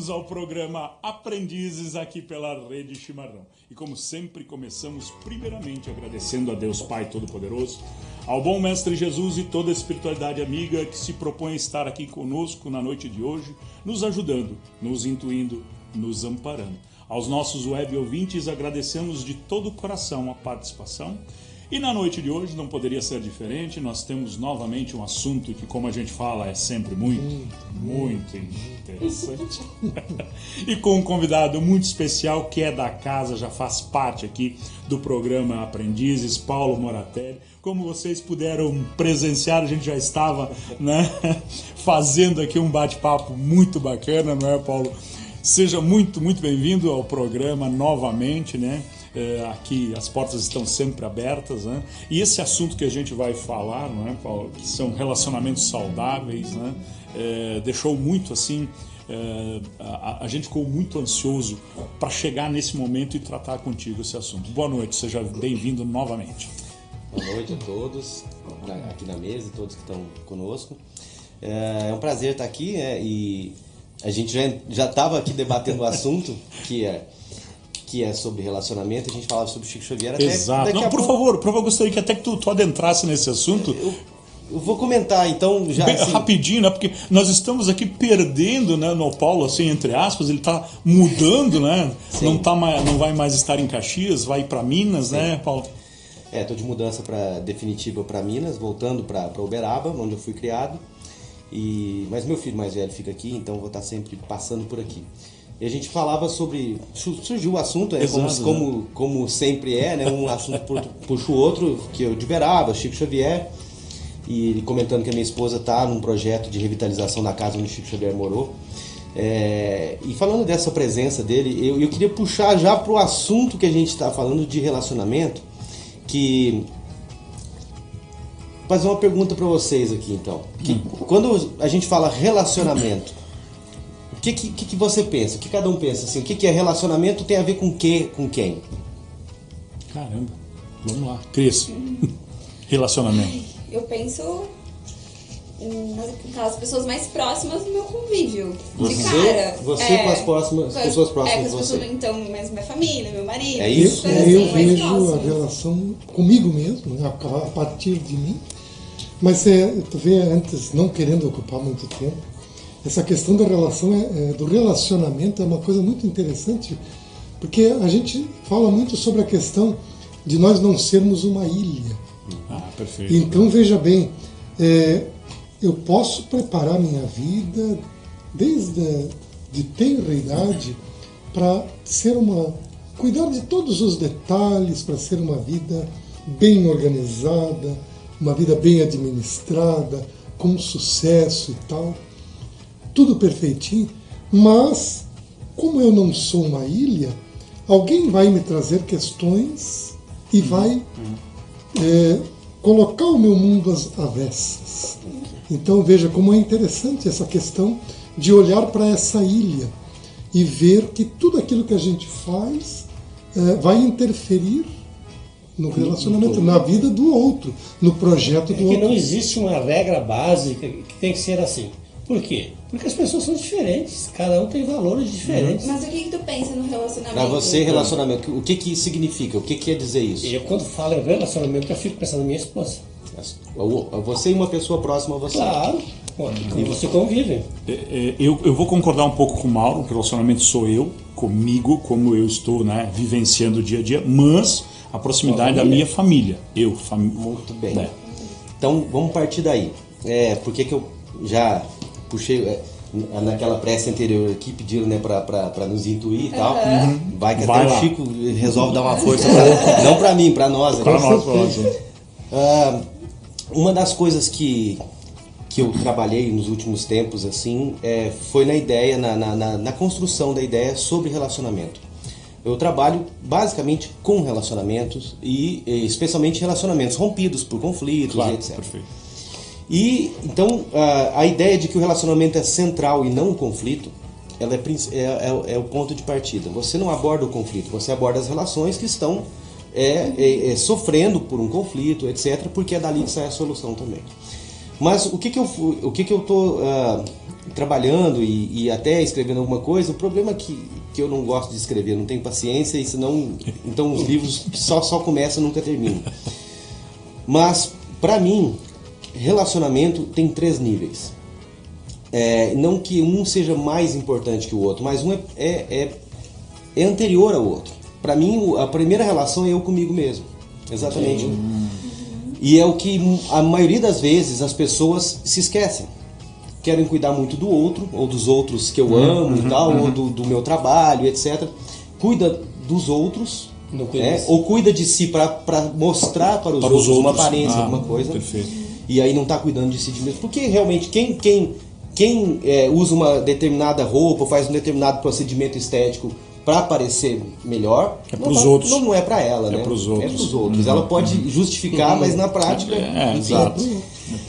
Bem-vindos ao programa Aprendizes aqui pela Rede Chimarrão. E como sempre, começamos primeiramente agradecendo a Deus Pai Todo-Poderoso, ao bom Mestre Jesus e toda a espiritualidade amiga que se propõe a estar aqui conosco na noite de hoje, nos ajudando, nos intuindo, nos amparando. Aos nossos web ouvintes agradecemos de todo o coração a participação. E na noite de hoje não poderia ser diferente, nós temos novamente um assunto que, como a gente fala, é sempre muito interessante. E com um convidado muito especial que é da casa, já faz parte aqui do programa Aprendizes, Paulo Moratelli. Como vocês puderam presenciar, a gente já estava, né, fazendo aqui um bate-papo muito bacana, não é, Paulo? Seja muito bem-vindo ao programa novamente, né? Aqui as portas estão sempre abertas, né? E esse assunto que a gente vai falar, não é, Paulo, que são relacionamentos saudáveis, né? Deixou muito assim, a gente ficou muito ansioso para chegar nesse momento e tratar contigo esse assunto. Boa noite, seja bem-vindo novamente. Boa noite a todos aqui na mesa e todos que estão conosco. É um prazer estar aqui, né? E a gente já estava aqui debatendo o assunto que é sobre relacionamento. A gente falava sobre Chico Xavier. Exato. Não, por favor, eu gostaria que até que tu adentrasse nesse assunto. Eu vou comentar, então, já bem, assim, rapidinho, né? Porque nós estamos aqui perdendo, né, no Paulo, assim, entre aspas, ele está mudando, né? Não vai mais estar em Caxias, vai para Minas, sim, né, Paulo? Estou de mudança definitiva para Minas, voltando para Uberaba, onde eu fui criado. Mas meu filho mais velho fica aqui, então vou estar sempre passando por aqui. E a gente falava sobre... Surgiu o assunto, né? Como sempre é, né? Um assunto puxa o outro, que eu de Uberaba, Chico Xavier. E ele comentando que a minha esposa está num projeto de revitalização da casa onde Chico Xavier morou. E falando dessa presença dele, eu queria puxar já para o assunto que a gente está falando de relacionamento, que... Fazer uma pergunta para vocês aqui, então. Quando a gente fala relacionamento, o que você pensa? O que cada um pensa? Assim, o que é relacionamento tem a ver com o quê? Com quem? Caramba, vamos lá. Cris, relacionamento. Eu penso nas pessoas mais próximas do meu convívio. Você com as pessoas próximas de você. Então, minha família, meu marido. É isso? Eu vejo a relação comigo mesmo, né, a partir de mim. Mas tu vê, antes, não querendo ocupar muito tempo, essa questão da relação, do relacionamento é uma coisa muito interessante, porque a gente fala muito sobre a questão de nós não sermos uma ilha. Perfeito. Então, veja bem, eu posso preparar minha vida desde de tenra idade para cuidar de todos os detalhes, para ser uma vida bem organizada, uma vida bem administrada, com sucesso e tal, tudo perfeitinho, mas como eu não sou uma ilha, alguém vai me trazer questões e vai colocar o meu mundo às avessas. Então veja como é interessante essa questão de olhar para essa ilha e ver que tudo aquilo que a gente faz vai interferir no relacionamento, na vida do outro, no projeto do outro. Que não existe uma regra básica que tem que ser assim. Por quê? Porque as pessoas são diferentes, cada um tem valores diferentes. Mas o que tu pensa no relacionamento? Para você, relacionamento, o que significa? O que quer dizer isso? Eu, quando falo em relacionamento, eu fico pensando na minha esposa. Você e uma pessoa próxima a você. Claro, e você convive. Eu vou concordar um pouco com o Mauro, o relacionamento sou eu, comigo, como eu estou, né, vivenciando o dia a dia, mas a proximidade da minha família. Muito bem. Então, vamos partir daí. Por que eu já puxei... naquela prece anterior aqui, pediram, né, para nos intuir e tal. Vai que até o Chico resolve dar uma força. Não para mim, para nós. Para nós. Uma das coisas que eu trabalhei nos últimos tempos assim, foi na ideia, na construção da ideia sobre relacionamento. Eu trabalho basicamente com relacionamentos e especialmente relacionamentos rompidos por conflitos, claro, etc. Perfeito. E então a ideia de que o relacionamento é central e não o conflito, ela é o ponto de partida. Você não aborda o conflito, você aborda as relações que estão sofrendo por um conflito, etc., porque é dali que sai a solução também. Mas o que eu estou trabalhando e até escrevendo alguma coisa. O problema é que eu não gosto de escrever, não tenho paciência, e senão, então os livros só começam e nunca terminam. Mas, para mim, relacionamento tem 3 níveis. Não que um seja mais importante que o outro, mas um é anterior ao outro. Para mim, a primeira relação é eu comigo mesmo. Exatamente. E é o que a maioria das vezes as pessoas se esquecem. Querem cuidar muito do outro, ou dos outros que eu amo e tal, ou do meu trabalho, etc. Cuida dos outros, ou cuida de si para mostrar para os outros uma aparência, alguma coisa. Perfeito. E aí não está cuidando de si mesmo. Porque realmente quem usa uma determinada roupa, faz um determinado procedimento estético para parecer melhor, pros outros. Não é para ela, né? É para os outros. É pros outros. Ela pode justificar, mas na prática... enfim. Exato.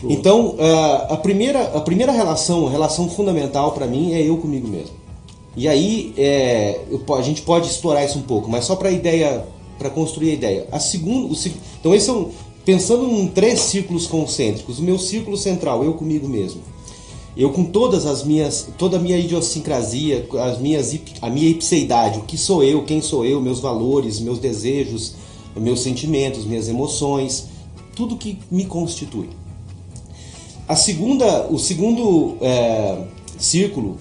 Então, a primeira relação fundamental para mim é eu comigo mesmo. E aí, a gente pode explorar isso um pouco, mas só para construir a ideia. Então, esse pensando em 3 círculos concêntricos. O meu círculo central, eu comigo mesmo. Eu com toda a minha idiosincrasia, a minha ipseidade, o que sou eu, quem sou eu, meus valores, meus desejos, meus sentimentos, minhas emoções, tudo que me constitui. O segundo círculo,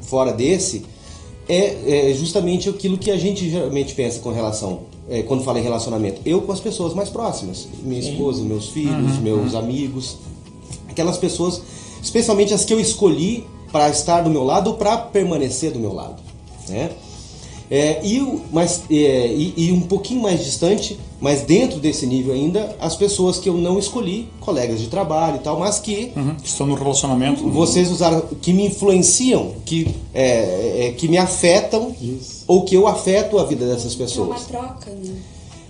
fora desse, é justamente aquilo que a gente geralmente pensa com relação, quando fala em relacionamento. Eu com as pessoas mais próximas, minha esposa, meus filhos, meus amigos, aquelas pessoas, especialmente as que eu escolhi para estar do meu lado ou para permanecer do meu lado, né? E um pouquinho mais distante, mas dentro desse nível ainda, as pessoas que eu não escolhi, colegas de trabalho e tal, mas que estão no relacionamento. Vocês usaram, que me influenciam, que me afetam, ou que eu afeto a vida dessas pessoas. É uma troca, né?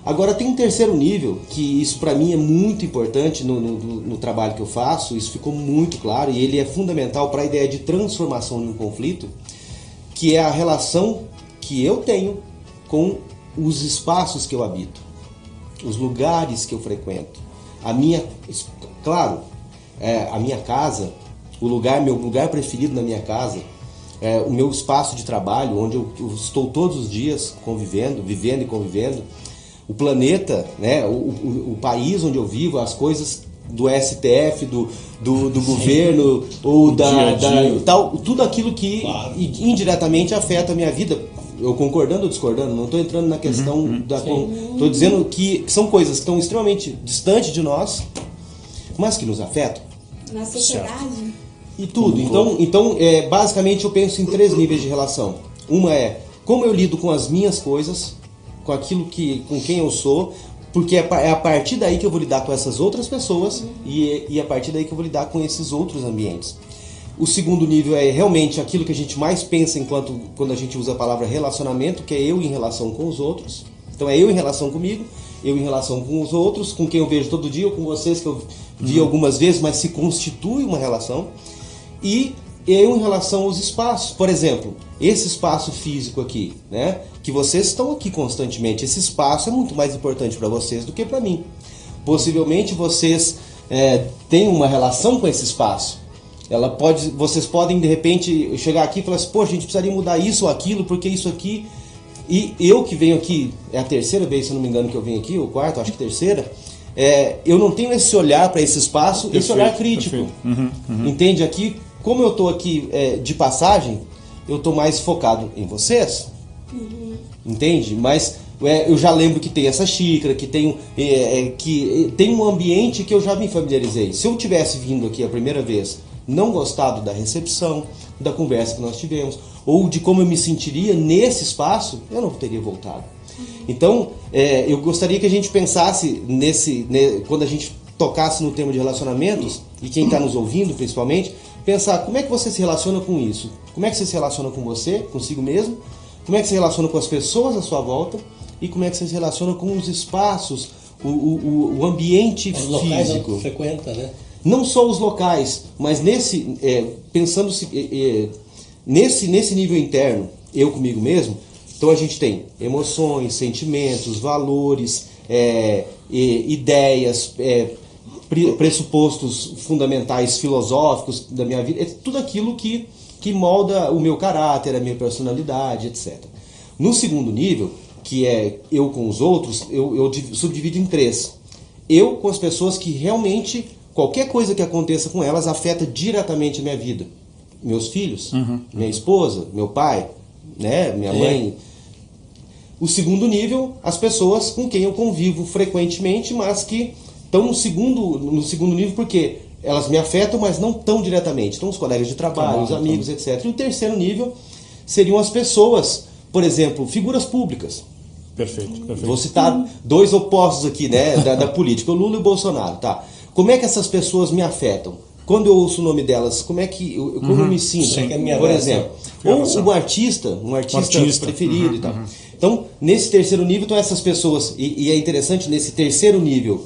Agora tem um terceiro nível, que isso para mim é muito importante no trabalho que eu faço, isso ficou muito claro, e ele é fundamental para a ideia de transformação de um conflito, que é a relação que eu tenho com os espaços que eu habito, os lugares que eu frequento, a minha casa, meu lugar preferido na minha casa, o meu espaço de trabalho, onde eu estou todos os dias vivendo e convivendo, o planeta, né, o país onde eu vivo, as coisas do STF, do governo, ou tal, tudo aquilo que indiretamente afeta a minha vida. Eu concordando ou discordando, não estou entrando na questão estou dizendo que são coisas que estão extremamente distantes de nós, mas que nos afetam. Na sociedade. E tudo. Então, basicamente eu penso em 3 níveis de relação. Uma é como eu lido com as minhas coisas, com aquilo com quem eu sou, porque é a partir daí que eu vou lidar com essas outras pessoas e a partir daí que eu vou lidar com esses outros ambientes. O segundo nível é realmente aquilo que a gente mais pensa quando a gente usa a palavra relacionamento, que é eu em relação com os outros. Então é eu em relação comigo, eu em relação com os outros, com quem eu vejo todo dia, ou com vocês que eu vi algumas vezes, mas se constitui uma relação. E eu em relação aos espaços. Por exemplo, esse espaço físico aqui, né, que vocês estão aqui constantemente, esse espaço é muito mais importante para vocês do que para mim. Possivelmente vocês têm uma relação com esse espaço. Vocês podem de repente chegar aqui e falar assim, pô, a gente precisaria mudar isso ou aquilo, porque isso aqui... E eu que venho aqui, é a 3ª vez, se eu não me engano, que eu venho aqui, ou 4ª, acho que 3ª, eu não tenho esse olhar para esse espaço, perfeito, esse olhar crítico. Entende? Aqui, como eu estou aqui de passagem, eu estou mais focado em vocês. Entende? Mas eu já lembro que tem essa xícara, que tem um ambiente que eu já me familiarizei. Se eu tivesse vindo aqui a primeira vez, não gostado da recepção, da conversa que nós tivemos, ou de como eu me sentiria nesse espaço, eu não teria voltado. Então, eu gostaria que a gente pensasse quando a gente tocasse no tema de relacionamentos, e quem está nos ouvindo principalmente, pensar como é que você se relaciona com isso, como é que você se relaciona com você, consigo mesmo, como é que você se relaciona com as pessoas à sua volta, e como é que você se relaciona com os espaços, o ambiente físico. Os locais onde você frequenta, né? Não só os locais, mas pensando nesse nível interno, eu comigo mesmo, então a gente tem emoções, sentimentos, valores, ideias, pressupostos fundamentais filosóficos da minha vida, é tudo aquilo que molda o meu caráter, a minha personalidade, etc. No segundo nível, que é eu com os outros, eu subdivido em 3. Eu com as pessoas que realmente, qualquer coisa que aconteça com elas afeta diretamente a minha vida. Meus filhos, minha esposa, meu pai, né, minha mãe. O segundo nível, as pessoas com quem eu convivo frequentemente, mas que estão no segundo nível porque elas me afetam, mas não tão diretamente. Então, os colegas de trabalho, os amigos, etc. E o terceiro nível seriam as pessoas, por exemplo, figuras públicas. Perfeito. Vou citar 2 opostos aqui, né, da política, o Lula e o Bolsonaro, tá? Como é que essas pessoas me afetam? Quando eu ouço o nome delas, como eu me sinto? Sim. Por exemplo, ou um artista preferido e tal. Então, nesse terceiro nível, estão essas pessoas, e é interessante, nesse terceiro nível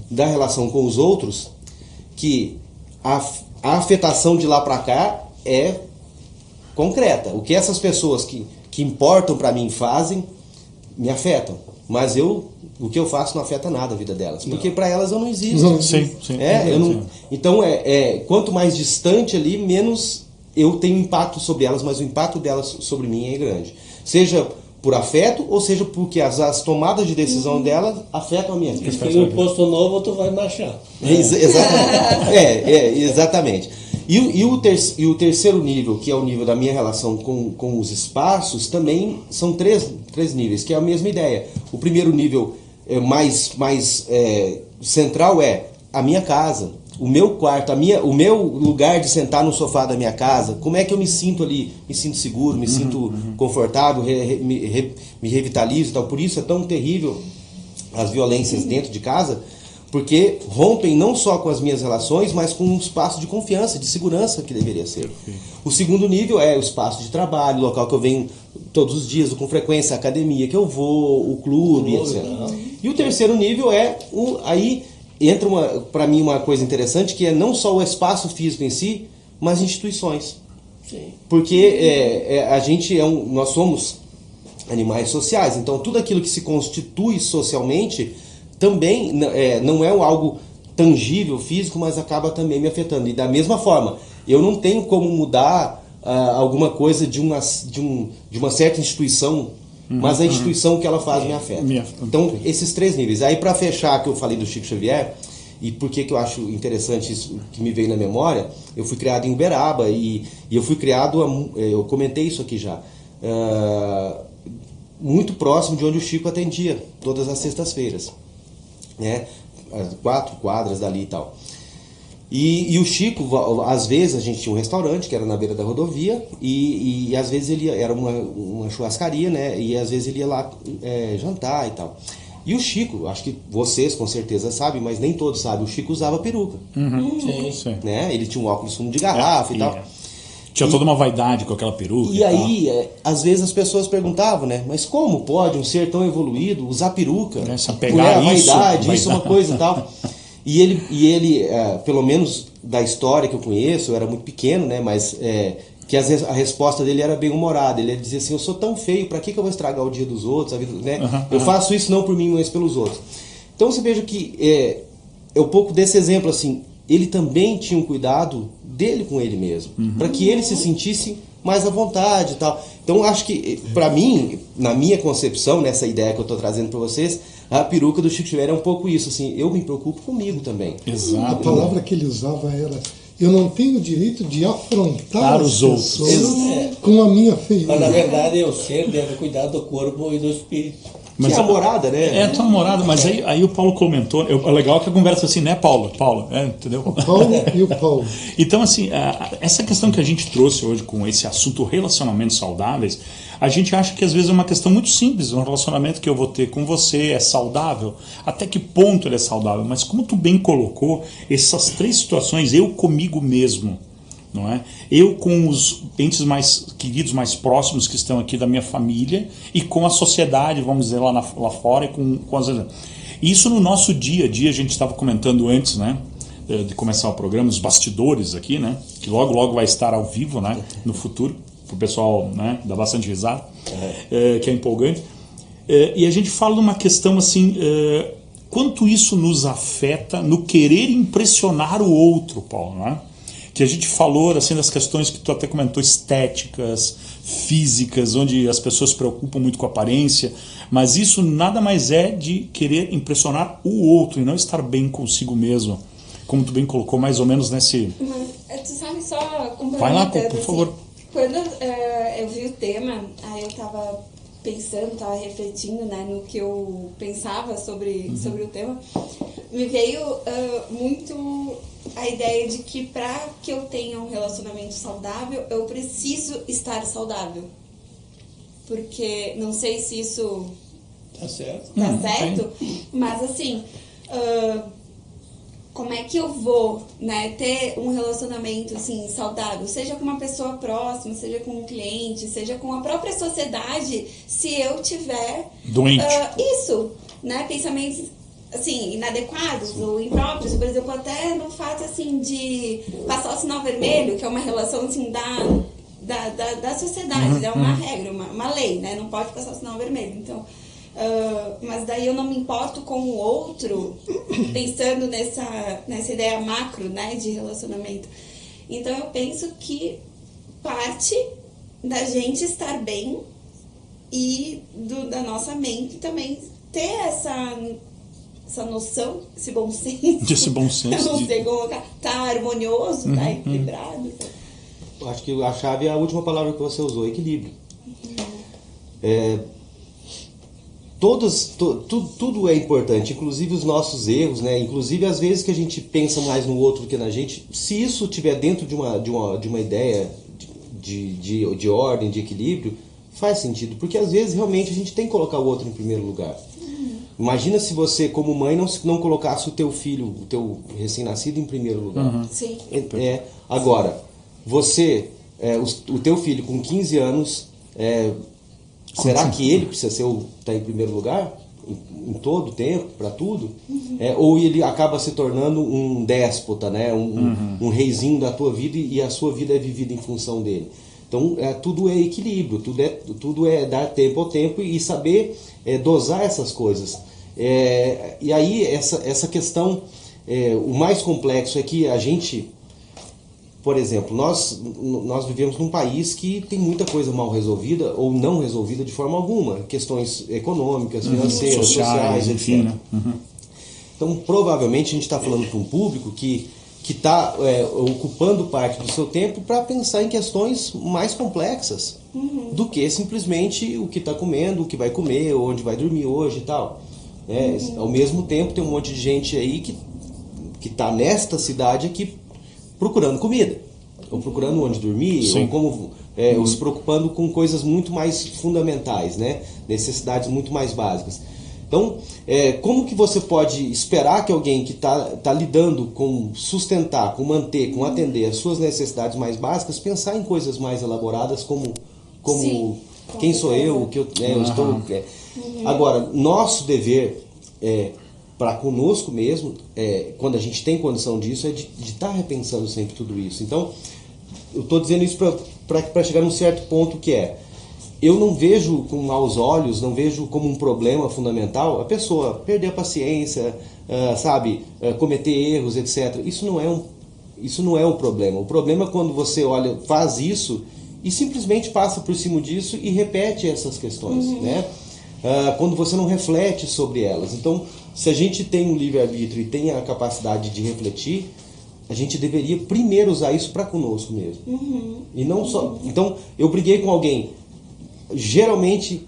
da relação com os outros, que a afetação de lá para cá é concreta. O que essas pessoas que importam para mim fazem, me afetam. Mas o que eu faço não afeta nada a vida delas. Porque para elas eu não existo. Sim. Então, quanto mais distante ali, menos eu tenho impacto sobre elas, mas o impacto delas sobre mim é grande. Seja por afeto, ou seja porque as tomadas de decisão delas afetam a minha vida. Se tem um posto novo, tu vai marchar. Exatamente. E o terceiro nível, que é o nível da minha relação com os espaços, também são três níveis, que é a mesma ideia. O primeiro nível mais central é a minha casa, o meu quarto, o meu lugar de sentar no sofá da minha casa. Como é que eu me sinto ali? Me sinto seguro, me sinto confortável, me revitalizo e tal. Por isso é tão terrível as violências dentro de casa, porque rompem não só com as minhas relações, mas com um espaço de confiança, de segurança que deveria ser. O segundo nível é o espaço de trabalho, o local que eu venho todos os dias, com frequência, a academia que eu vou, o clube, etc. E o terceiro nível aí entra para mim uma coisa interessante, que é não só o espaço físico em si, mas instituições. Sim. Porque nós somos animais sociais, então tudo aquilo que se constitui socialmente também não é algo tangível, físico, mas acaba também me afetando. E da mesma forma, eu não tenho como mudar alguma coisa de uma certa instituição, mas a instituição que ela faz me afeta. Então, esses 3 níveis. Aí, para fechar, que eu falei do Chico Xavier, e por que eu acho interessante isso que me veio na memória, eu fui criado em Uberaba, e eu fui criado, eu comentei isso aqui já, muito próximo de onde o Chico atendia, todas as sextas-feiras. Né? 4 quadras dali e tal. E o Chico, às vezes a gente tinha um restaurante que era na beira da rodovia, e às vezes ele era uma churrascaria, né? E às vezes ele ia lá jantar e tal. E o Chico, acho que vocês com certeza sabem, mas nem todos sabem, o Chico usava peruca. Sim. Né? Ele tinha um óculos fundo de garrafa e tal. Tinha toda uma vaidade com aquela peruca. E aí, às vezes as pessoas perguntavam, né? Mas como pode um ser tão evoluído usar peruca? Pegar vaidade, isso é uma coisa e tal. E ele pelo menos da história que eu conheço, eu era muito pequeno, né? Mas que às vezes a resposta dele era bem humorada. Ele dizia assim: eu sou tão feio, pra que eu vou estragar o dia dos outros? A vida, né? Eu faço isso não por mim, mas pelos outros. Então você veja que é um pouco desse exemplo assim. Ele também tinha um cuidado dele com ele mesmo, para que ele se sentisse mais à vontade e tal. Então acho que, para mim, na minha concepção, nessa ideia que eu estou trazendo para vocês, a peruca do Chico Xavier é um pouco isso, assim, eu me preocupo comigo também. Exato. A palavra que ele usava era: eu não tenho o direito de afrontar os outros com a minha feiura. Mas na verdade o ser deve cuidar do corpo e do espírito. Mas que é a morada, né? É, tua morada, mas aí o Paulo comentou, é legal que a conversa assim, né, Paulo, entendeu? O Paulo e o Paulo. Então, assim, essa questão que a gente trouxe hoje com esse assunto relacionamentos saudáveis, a gente acha que às vezes é uma questão muito simples, um relacionamento que eu vou ter com você é saudável, até que ponto ele é saudável, mas como tu bem colocou, essas 3 situações, eu comigo mesmo, não é? Eu com os entes mais queridos, mais próximos que estão aqui da minha família e com a sociedade, vamos dizer, lá fora e com as... Isso no nosso dia a dia, a gente estava comentando antes, né, de começar o programa, os bastidores aqui, né, que logo vai estar ao vivo, né, no futuro, para o pessoal, né, dar bastante risada, que é empolgante. E a gente fala de uma questão assim, quanto isso nos afeta no querer impressionar o outro, Paulo, né? Que a gente falou assim das questões que tu até comentou, estéticas, físicas, onde as pessoas se preocupam muito com a aparência, mas isso nada mais é de querer impressionar o outro e não estar bem consigo mesmo, como tu bem colocou mais ou menos nesse... Mas, tu sabe, só complementando, Vai lá, por favor. Quando eu vi o tema, aí eu tava pensando, tava refletindo, né, no que eu pensava sobre o tema, me veio muito a ideia de que para que eu tenha um relacionamento saudável, eu preciso estar saudável. Porque não sei se isso Tá certo. tá certo, mas assim, como é que eu vou, né, ter um relacionamento assim saudável, seja com uma pessoa próxima, seja com um cliente, seja com a própria sociedade, se eu tiver Doente. isso, né, pensamentos assim inadequados ou impróprios, por exemplo, até no fato assim de passar o sinal vermelho, que é uma relação assim da sociedade, é uma regra, uma lei, né, não pode passar o sinal vermelho, então mas daí eu não me importo com o outro, pensando nessa ideia macro, né, de relacionamento. Então eu penso que parte da gente estar bem e da nossa mente também ter essa noção, esse bom senso. Desse bom senso. Eu não sei como tá harmonioso, tá equilibrado. Eu acho que a chave é a última palavra que você usou, equilíbrio. Tudo é importante, inclusive os nossos erros, né? Inclusive às vezes que a gente pensa mais no outro do que na gente. Se isso estiver dentro de uma ideia de ordem, de equilíbrio, faz sentido, porque às vezes realmente a gente tem que colocar o outro em primeiro lugar. Imagina se você, como mãe, não colocasse o teu filho, o teu recém-nascido, em primeiro lugar. Sim. Agora, você, o teu filho com 15 anos, será que ele precisa estar em primeiro lugar? Em todo o tempo, para tudo? Ou ele acaba se tornando um déspota, né? Um reizinho da tua vida e a sua vida é vivida em função dele. Então, tudo é equilíbrio, tudo é dar tempo ao tempo e saber dosar essas coisas. E aí, essa questão, o mais complexo é que a gente, por exemplo, nós vivemos num país que tem muita coisa mal resolvida ou não resolvida de forma alguma. Questões econômicas, financeiras, sociais, enfim, etc. né? Então, provavelmente, a gente está falando para um público que está ocupando parte do seu tempo para pensar em questões mais complexas do que simplesmente o que está comendo, o que vai comer, onde vai dormir hoje e tal. Ao mesmo tempo, tem um monte de gente aí que está nesta cidade aqui procurando comida, ou procurando onde dormir, Sim. ou se preocupando com coisas muito mais fundamentais, né? Necessidades muito mais básicas. Então, como que você pode esperar que alguém que está lidando com sustentar, com manter, com atender as suas necessidades mais básicas, pensar em coisas mais elaboradas como Sim, quem sou eu, o que eu estou... Agora, nosso dever para conosco mesmo, quando a gente tem condição disso, é de estar repensando sempre tudo isso. Então, eu estou dizendo isso para chegar num certo ponto que eu não vejo com maus olhos, não vejo como um problema fundamental a pessoa perder a paciência, cometer erros, etc. Isso não é um problema. O problema é quando você faz isso e simplesmente passa por cima disso e repete essas questões, né? Quando você não reflete sobre elas. Então, se a gente tem um livre-arbítrio e tem a capacidade de refletir, a gente deveria primeiro usar isso para conosco mesmo. E não só... Então, eu briguei com alguém. Geralmente,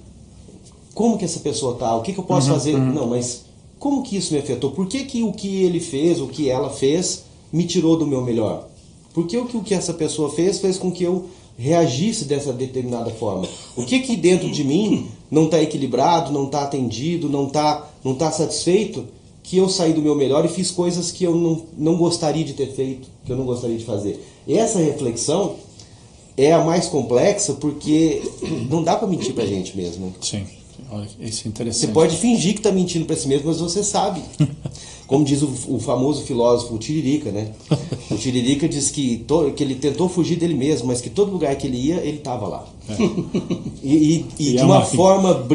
como que essa pessoa tá? O que eu posso fazer? Não, mas como que isso me afetou? Por que o que ele fez, o que ela fez, me tirou do meu melhor? Por que o que essa pessoa fez com que eu reagisse dessa determinada forma? O que dentro de mim não está equilibrado, não está atendido, não tá satisfeito, que eu saí do meu melhor e fiz coisas que eu não gostaria de ter feito, que eu não gostaria de fazer? Essa reflexão é a mais complexa, porque não dá para mentir pra gente mesmo. Sim, olha, isso é interessante. Você pode fingir que está mentindo para si mesmo, mas você sabe Como diz o famoso filósofo Tiririca, né? O Tiririca diz que ele tentou fugir dele mesmo, mas que todo lugar que ele ia, ele estava lá. E de uma forma,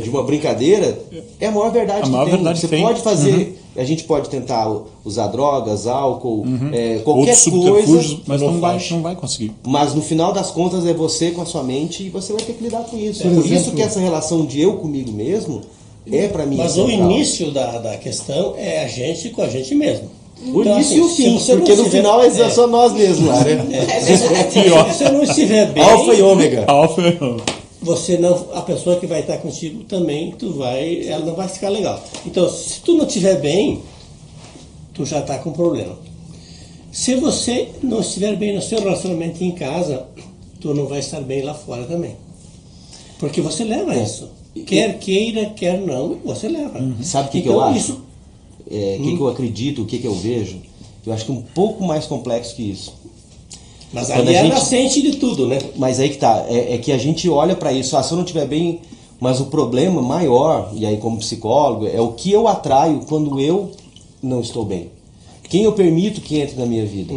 de uma brincadeira, é a maior verdade que tem. Você pode fazer, a gente pode tentar usar drogas, álcool, qualquer coisa, mas não vai conseguir. Mas no final das contas é você com a sua mente e você vai ter que lidar com isso. Por isso que essa relação de eu comigo mesmo é para mim. Mas o início da questão é a gente com a gente mesmo. O início e o fim, porque no final é só nós mesmos lá, né? Se você não estiver bem, alfa e ômega. Você não, a pessoa que vai estar contigo também, ela não vai ficar legal. Então, se tu não estiver bem, tu já está com problema. Se você não estiver bem no seu relacionamento em casa, tu não vai estar bem lá fora também. Porque você leva isso. Quer queira, quer não, você leva. Sabe o que eu acho? O que eu acredito, o que eu vejo? Eu acho que é um pouco mais complexo que isso. Mas aí é a nascente de tudo, né? Mas aí que tá, é que a gente olha para isso, se eu não estiver bem, mas o problema maior, e aí como psicólogo, é o que eu atraio quando eu não estou bem. Quem eu permito que entre na minha vida?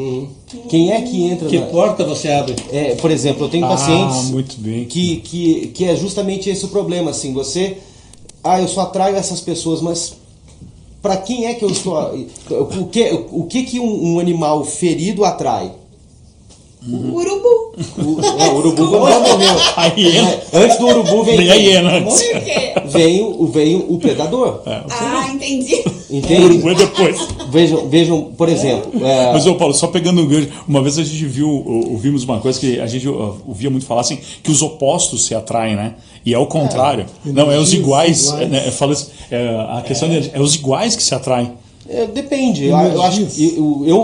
Quem é que entra Que porta você abre? Por exemplo, eu tenho pacientes muito bem. Que é justamente esse o problema, assim, eu só atraio essas pessoas, mas para quem é que eu estou... O que um animal ferido atrai? O urubu. O urubu quando já morreu. A hiena. Antes do urubu vem a hiena. Por quê? Vem o predador. Entendi. Entende? O urubu é depois. Vejam, por exemplo... Mas, Paulo, só pegando um gancho, uma vez a gente ouvimos uma coisa que a gente ouvia muito falar, assim, que os opostos se atraem, né? E é o contrário. Não, é os iguais. Fala assim, a questão é os iguais que se atraem. Depende. Eu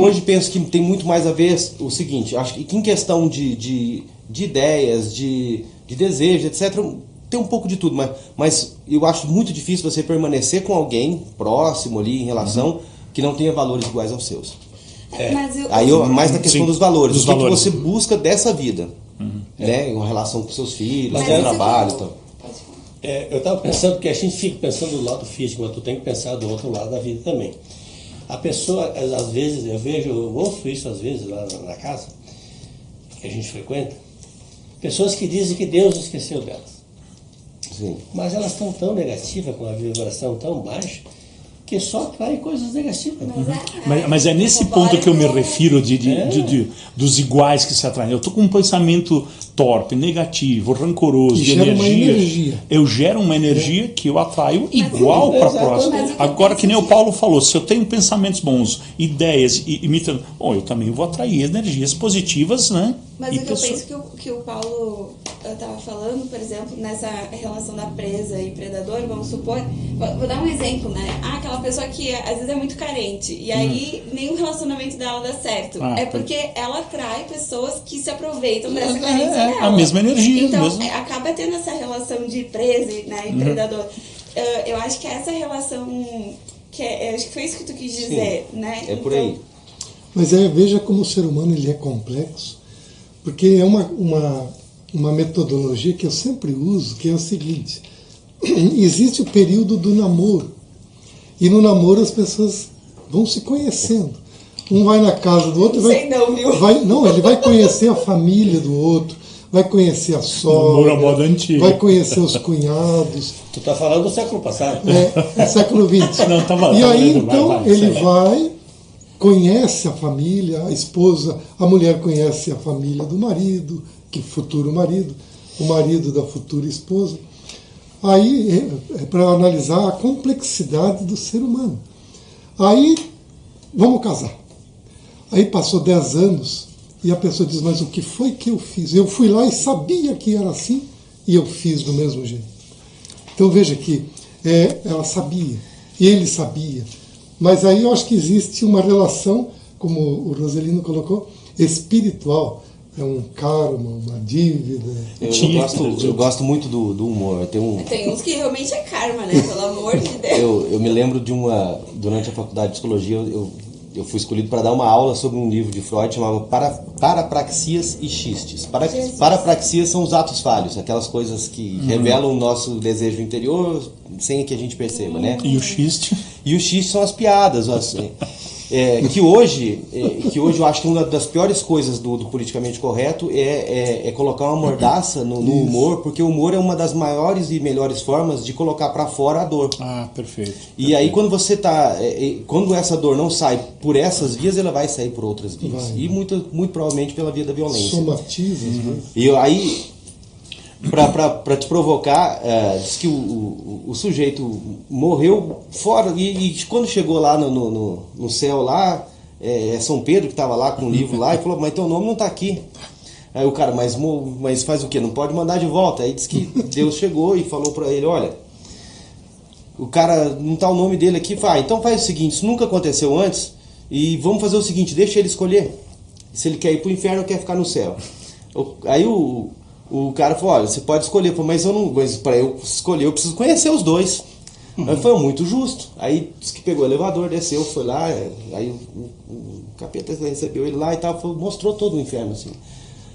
hoje penso que tem muito mais a ver o seguinte, acho que em questão de ideias, de desejo, etc., tem um pouco de tudo, mas eu acho muito difícil você permanecer com alguém próximo ali em relação que não tenha valores iguais aos seus. Mais na questão dos valores, o que você busca dessa vida, né, em relação com seus filhos, com o trabalho e tal. Eu estava pensando que a gente fica pensando do lado físico, mas tu tem que pensar do outro lado da vida também. A pessoa, às vezes, eu ouço isso às vezes lá na casa, que a gente frequenta, pessoas que dizem que Deus esqueceu delas. Sim. Mas elas estão tão negativas, com a vibração tão baixa, que só atrai coisas negativas. Mas é nesse ponto que eu me refiro dos iguais que se atraem. Eu estou com um pensamento torpe, negativo, rancoroso, de energia. Eu gero uma energia que eu atraio igual para a próxima. Agora, que nem o Paulo falou, se eu tenho pensamentos bons, ideias, eu também vou atrair energias positivas, né? Mas o que eu penso que o Paulo estava falando, por exemplo, nessa relação da presa e predador, vamos supor, vou dar um exemplo, né? Aquela pessoa que às vezes é muito carente, e aí nenhum relacionamento dela dá certo. Porque ela atrai pessoas que se aproveitam dessa carência dela. A mesma energia. Então, acaba tendo essa relação de presa, né, e predador. Eu acho que essa relação, acho que foi isso que tu quis dizer, sim, né? Por aí. Mas veja como o ser humano ele é complexo, porque é uma metodologia que eu sempre uso, que é o seguinte: existe o período do namoro, e no namoro as pessoas vão se conhecendo. Um vai na casa do outro, ele vai conhecer a família do outro, vai conhecer a sogra, vai conhecer os cunhados. Tu tá falando do século passado? Século XX. Não, tá e aí então ele vai, conhece a família, a esposa, a mulher conhece a família do marido, que futuro marido, o marido da futura esposa. Aí é para analisar a complexidade do ser humano. Aí vamos casar. Aí passou 10 anos e a pessoa diz: mas o que foi que eu fiz? Eu fui lá e sabia que era assim e eu fiz do mesmo jeito. Então veja que ela sabia, ele sabia. Mas aí eu acho que existe uma relação, como o Roselino colocou, espiritual. É um karma, uma dívida. Eu gosto muito do humor. Tem uns que realmente é karma, né? Pelo amor de Deus. Eu me lembro durante a faculdade de psicologia, eu fui escolhido para dar uma aula sobre um livro de Freud chamado Parapraxias e Xistes. Parapraxias são os atos falhos, aquelas coisas que revelam o nosso desejo interior sem que a gente perceba, né? E o xiste? E o xiste são as piadas, que hoje eu acho que uma das piores coisas do politicamente correto é colocar uma mordaça no humor, porque o humor é uma das maiores e melhores formas de colocar para fora a dor. Ah, perfeito. E aí quando você quando essa dor não sai por essas vias, ela vai sair por outras vias. E muito provavelmente pela via da violência. Somatiza, né? E aí, para te provocar, diz que o sujeito morreu fora, e quando chegou lá no céu lá, São Pedro que estava lá com o livro lá, e falou, mas teu nome não está aqui. Aí o cara, mas faz o quê? Não pode mandar de volta. Aí diz que Deus chegou e falou para ele, olha, o cara, não está o nome dele aqui, então faz o seguinte, isso nunca aconteceu antes, e vamos fazer o seguinte, deixa ele escolher, se ele quer ir para o inferno ou quer ficar no céu. Aí o cara falou, olha, você pode escolher, mas para eu escolher eu preciso conhecer os dois. Aí foi muito justo. Aí disse que pegou o elevador, desceu, foi lá, aí o capeta recebeu ele lá e tal, mostrou todo o inferno assim.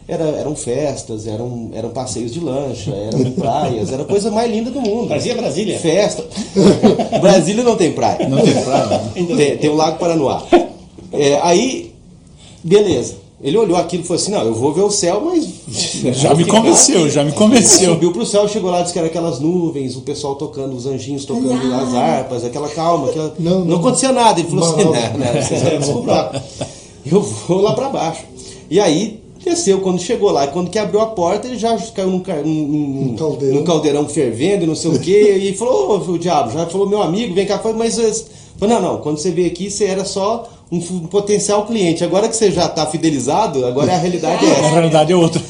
Eram festas, eram passeios de lancha, eram praias, era a coisa mais linda do mundo. Fazia Brasília? Festa. Brasília não tem praia. Não tem praia, né? Tem o Lago Paranoá. Aí, beleza. Ele olhou aquilo e falou assim, não, eu vou ver o céu, mas... Já me convenceu. Subiu pro céu, chegou lá, disse que era aquelas nuvens, o pessoal tocando, os anjinhos tocando as harpas, aquela calma, não acontecia nada. Ele falou assim, não, vocês vão desculpar. Eu vou lá pra baixo. E aí, desceu, quando chegou lá, e quando que abriu a porta, ele já caiu num caldeirão fervendo e não sei o quê, e falou, o diabo, já falou, meu amigo, vem cá, mas... Não, quando você veio aqui, você era só um potencial cliente. Agora que você já está fidelizado, agora a realidade é essa. A realidade é outra.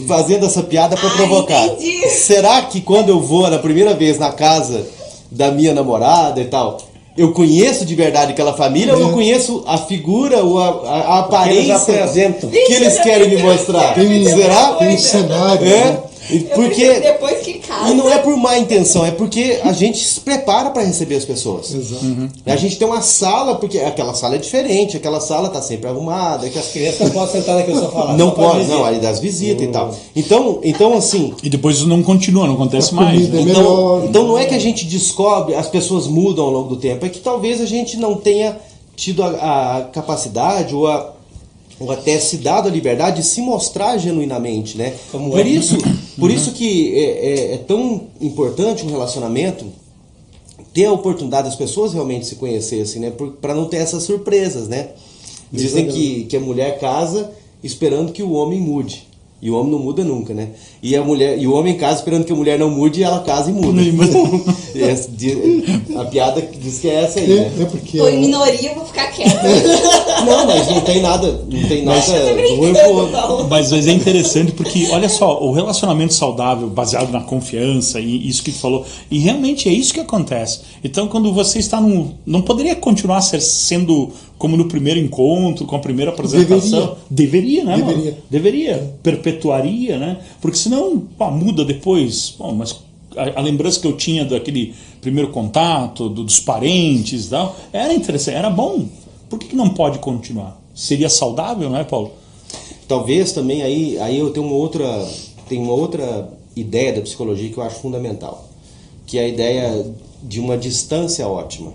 Fazendo essa piada para provocar. Entendi. Será que quando eu vou na primeira vez na casa da minha namorada e tal, eu conheço de verdade aquela família ou eu conheço a figura ou a aparência que eles querem me mostrar? Será? Tem um cenário. Porque depois que casa. E não é por má intenção, é porque a gente se prepara para receber as pessoas. Exato. A gente tem uma sala, porque aquela sala é diferente, aquela sala tá sempre arrumada. As crianças não podem sentar naquele sofá. Não pode, não, aí das visitas e tal. Então assim. E depois isso não continua, não acontece mais. Né? Então não é que a gente descobre, as pessoas mudam ao longo do tempo, é que talvez a gente não tenha tido a capacidade ou até se dado a liberdade de se mostrar genuinamente, né? Por isso que é tão importante um relacionamento ter a oportunidade das pessoas realmente se conhecerem, né? Para não ter essas surpresas, né? Dizem que a mulher casa esperando que o homem mude. E o homem não muda nunca, né? E o homem casa esperando que a mulher não mude e ela casa e muda. A piada diz que é essa aí, né? Tô em minoria, eu vou ficar quieta. Não, mas não tem nada do ruim pro outro. Mas é interessante porque, olha só, o relacionamento saudável, baseado na confiança, e isso que tu falou, e realmente é isso que acontece. Então, quando você está não poderia continuar sendo como no primeiro encontro, com a primeira apresentação. Deveria, né? Deveria. Perpetuaria, né? Porque senão, muda depois. Mas a lembrança que eu tinha daquele primeiro contato, dos parentes e tal, era interessante, era bom. Por que não pode continuar? Seria saudável, não é, Paulo? Talvez também aí eu tenho uma outra ideia da psicologia que eu acho fundamental, que é a ideia de uma distância ótima.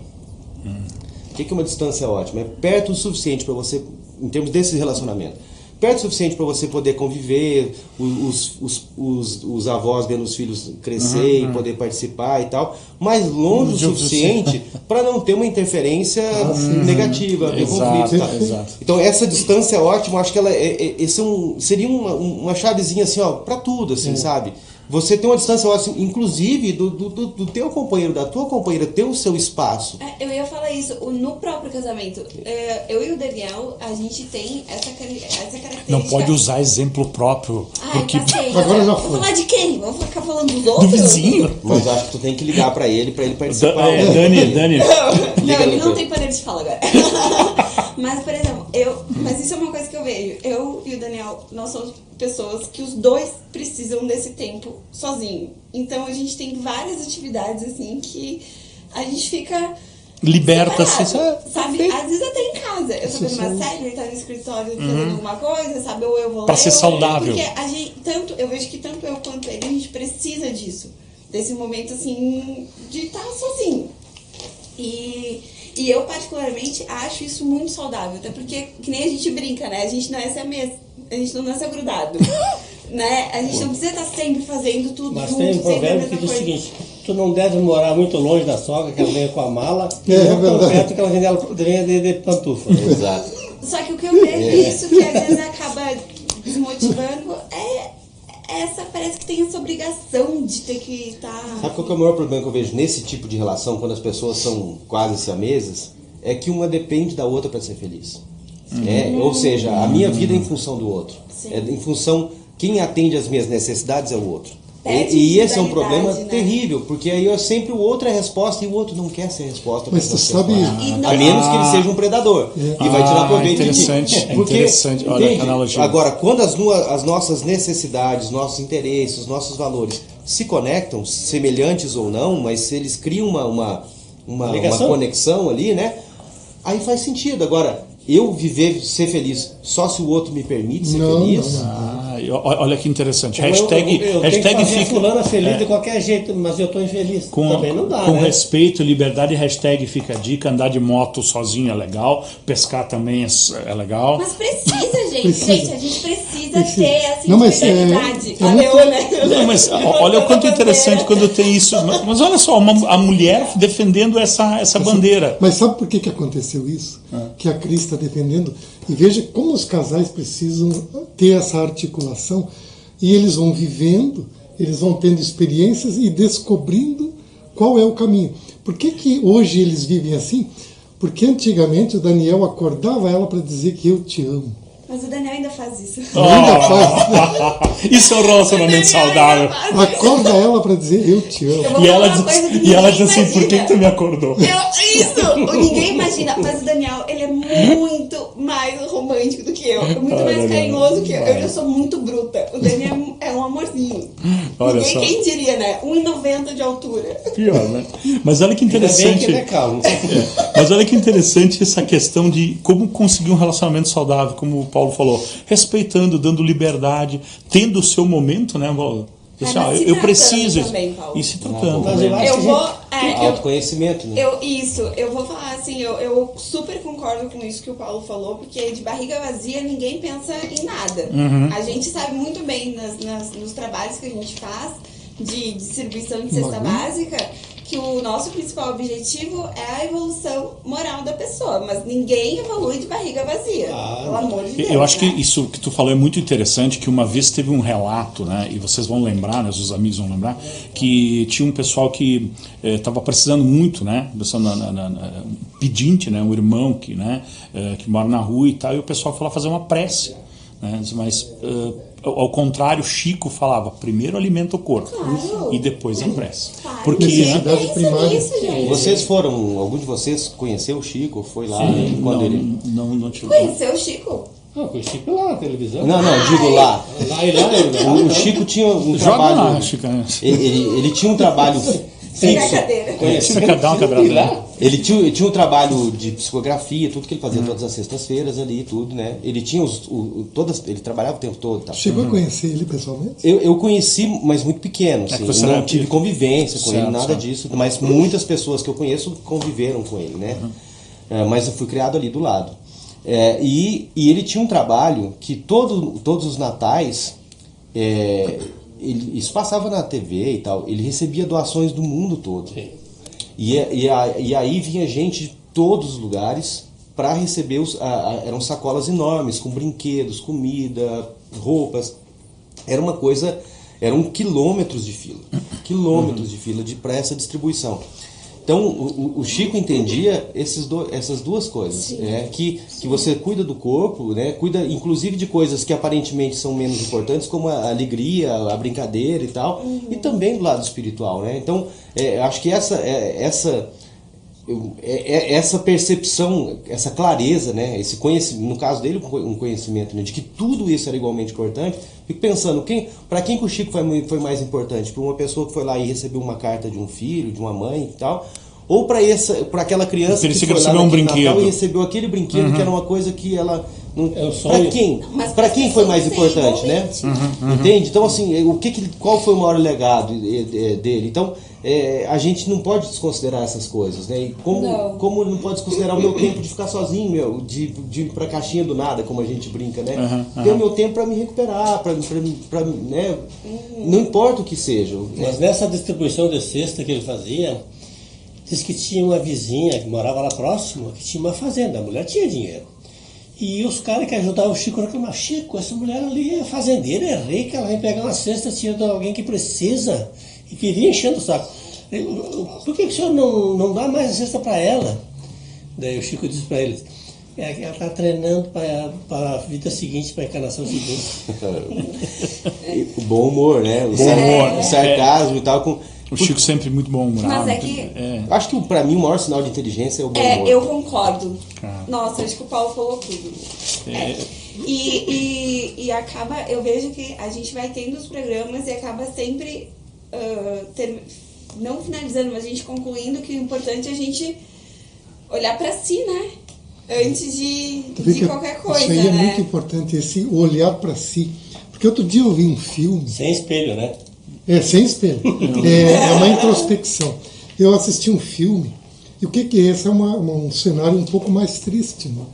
O que é uma distância ótima? É perto o suficiente para você, em termos desse relacionamento, perto o suficiente para você poder conviver, os avós vendo os filhos crescer e poder participar e tal, mas longe o suficiente para não ter uma interferência negativa, ter conflito. Tá? Exato. Então essa distância ótima, acho que ela seria uma chavezinha assim, ó, para tudo, assim, sabe? Você tem uma distância ótima, inclusive do teu companheiro, da tua companheira, ter o seu espaço. Eu ia falar isso, no próprio casamento. Eu e o Daniel, a gente tem essa característica. Não pode usar exemplo próprio. Porque... Agora já foi. Vamos falar de quem? Vamos ficar falando dos outros? Do vizinho. Mas acho que tu tem que ligar para ele participar. Dani. Não, ele não tem poder de fala agora. Mas, por exemplo, mas isso é uma coisa que eu vejo. Eu e o Daniel, nós somos pessoas que os dois precisam desse tempo sozinho. Então a gente tem várias atividades assim que a gente fica liberta-se. Sabe? Às vezes até em casa. Eu tô vendo uma série, ele tá no escritório fazendo alguma coisa, sabe? Ou eu vou Pra ler, ser saudável. Porque a gente, eu vejo que tanto eu quanto ele, a gente precisa disso. Desse momento, assim, de estar sozinho. E eu, particularmente, acho isso muito saudável. Até porque, que nem a gente brinca, né? A gente não é siamês, a gente não nasce grudado. Né? A gente não precisa estar sempre fazendo tudo Mas junto, tem um sempre a provérbio mesma que diz o coisa. seguinte: tu não deve morar muito longe da sogra, que ela venha com a mala, e É não tão verdade. perto que ela venha de pantufa. Exato. Só que o que eu vejo isso que às vezes acaba desmotivando é essa, parece que tem essa obrigação de ter que estar. Sabe qual que é o maior problema que eu vejo nesse tipo de relação, quando as pessoas são quase siamesas? É que uma depende da outra para ser feliz. Ou seja, a minha vida é em função do outro. Sim. É em função, quem atende às minhas necessidades é o outro. Perde E esse é um individualidade, problema né? terrível, porque aí sempre o outro é a resposta e o outro não quer ser a resposta. Mas para tu essa sabe- resposta. E não- A menos que ele seja um predador e vai tirar proveito de ti. Interessante, Porque, interessante. Olha entende? a analogia. Agora, quando as nossas necessidades, nossos interesses, nossos valores se conectam, semelhantes ou não, mas se eles criam uma Ligação? conexão ali, né? Aí faz sentido. Agora, eu ser feliz só se o outro me permite ser Não, feliz. não. Olha que interessante. Eu tenho que Hashtag fazer a fica. fulana feliz de qualquer jeito, mas eu estou infeliz. Também não dá, com né? respeito, liberdade, hashtag fica a dica. Andar de moto sozinho é legal. Pescar também é legal. Mas precisa, gente. Precisa. Gente, a gente precisa ter essa Não, mas individualidade. é Valeu, muito- né? Não, mas olha o quanto é interessante quando tem isso. Mas olha só, a mulher defendendo essa bandeira. Mas sabe por que aconteceu isso? Que a Cris está defendendo. E veja como os casais precisam ter essa articulação. E eles vão vivendo, eles vão tendo experiências e descobrindo qual é o caminho. Por que hoje eles vivem assim? Porque antigamente o Daniel acordava ela para dizer que eu te amo. Mas o Daniel ainda faz isso. Ainda faz. Isso é um relacionamento saudável. Acorda ela para dizer eu te amo. Eu vou E ela falar uma coisa que diz ninguém assim: por que imagina. tu me acordou? Isso! Ninguém imagina. Mas o Daniel, ele é muito mais romântico do que eu. É muito mais Daniel. carinhoso que eu. Eu já sou muito bruta. O Daniel é um amorzinho. Olha Ninguém, só. quem diria, né? 1,90 de altura. Pior, né? Mas olha que Ainda bem interessante. que ele é calmo. Mas olha que interessante essa questão de como conseguir um relacionamento saudável, como o Paulo falou, respeitando, dando liberdade, tendo o seu momento, né, Paulo? Assim, mas se eu tratando preciso. também, Paulo. E se tratando. Mas eu acho Eu que vou. Autoconhecimento, né? Eu vou falar assim, eu super concordo com isso que o Paulo falou, porque de barriga vazia ninguém pensa em nada. A gente sabe muito bem nos trabalhos que a gente faz de distribuição de cesta básica que o nosso principal objetivo é a evolução moral da pessoa, mas ninguém evolui de barriga vazia, pelo amor de Deus. Eu acho que né? isso que tu falou é muito interessante, que uma vez teve um relato, né, e vocês vão lembrar, né, os amigos vão lembrar, que tinha um pessoal que estava precisando muito, né, um pedinte, né, um irmão que mora na rua e tal, e o pessoal foi lá fazer uma prece, né, mas ao contrário, Chico falava, primeiro alimenta o corpo Claro. e depois a prece. Claro. Porque Necessidade Pensa primária. nisso, gente. Vocês algum de vocês conheceu o Chico? Foi lá quando não, ele... não tive. Conheceu o Chico? Não, com o Chico lá na televisão. Não, digo lá. Lá e lá. O Chico tinha um Joga trabalho... lá, Chico. Ele tinha um trabalho Pegar a fixo. cadeira. Você quer dar uma quebrada? Ele tinha um trabalho de psicografia, tudo que ele fazia todas as sextas-feiras ali, tudo, né? Ele tinha ele trabalhava o tempo todo. Tá? Chegou a conhecer ele pessoalmente? Eu conheci, mas muito pequeno, assim, que você não era tive antigo. convivência com Certo, ele, nada certo. disso, mas muitas pessoas que eu conheço conviveram com ele, né? Mas eu fui criado ali do lado. E ele tinha um trabalho que todos os natais, isso passava na TV e tal, ele recebia doações do mundo todo. Sim. E aí vinha gente de todos os lugares para receber eram sacolas enormes com brinquedos, comida, roupas. Eram quilômetros de fila para essa distribuição. Então o Chico entendia essas duas coisas, que você cuida do corpo, né, cuida inclusive de coisas que aparentemente são menos importantes, como a alegria, a brincadeira e tal, e também do lado espiritual, né? Então acho que essa percepção, essa clareza, né, esse conhecimento, no caso dele um conhecimento, né, de que tudo isso era igualmente importante. Fico pensando, para quem que o Chico foi mais importante? Para uma pessoa que foi lá e recebeu uma carta de um filho, de uma mãe e tal, ou para aquela criança Ele que quer foi lá receber um naquele brinquedo. Natal e recebeu aquele brinquedo que era uma coisa que ela não, É o sonho. para quem foi mais Mas importante, né? envolvente. Entende? Então assim, qual foi o maior legado dele? Então a gente não pode desconsiderar essas coisas, né? E como não pode desconsiderar o meu tempo de ficar sozinho, de ir pra caixinha do nada, como a gente brinca, né? Ter o meu tempo para me recuperar, né? Não importa o que seja. Mas nessa distribuição de cesta que ele fazia, diz que tinha uma vizinha que morava lá próximo, que tinha uma fazenda, a mulher tinha dinheiro. E os caras que ajudavam o Chico reclamavam: Chico, essa mulher ali é fazendeira, é rica, ela vem pegar uma cesta, tira de alguém que precisa, e vivia enchendo o saco. Por que o senhor não dá mais a cesta para ela? Daí o Chico disse para eles: ela está treinando para a vida seguinte, para a encarnação seguinte. O bom humor, né? O sarcasmo e tal. O Chico sempre muito bom humorado. Mas é que... Acho que pra mim o maior sinal de inteligência é o bom humor. eu concordo. Ah. Nossa, acho que o Paulo falou tudo. E acaba, eu vejo que a gente vai tendo os programas e acaba sempre não finalizando, mas a gente concluindo que o importante é a gente olhar pra si, né? Antes de qualquer coisa, isso aí é né? muito importante, esse olhar para si. Porque outro dia eu vi um filme... Sem espelho, né? Sem espelho. É uma introspecção. Eu assisti um filme, e o que é esse? É um cenário um pouco mais triste. Né?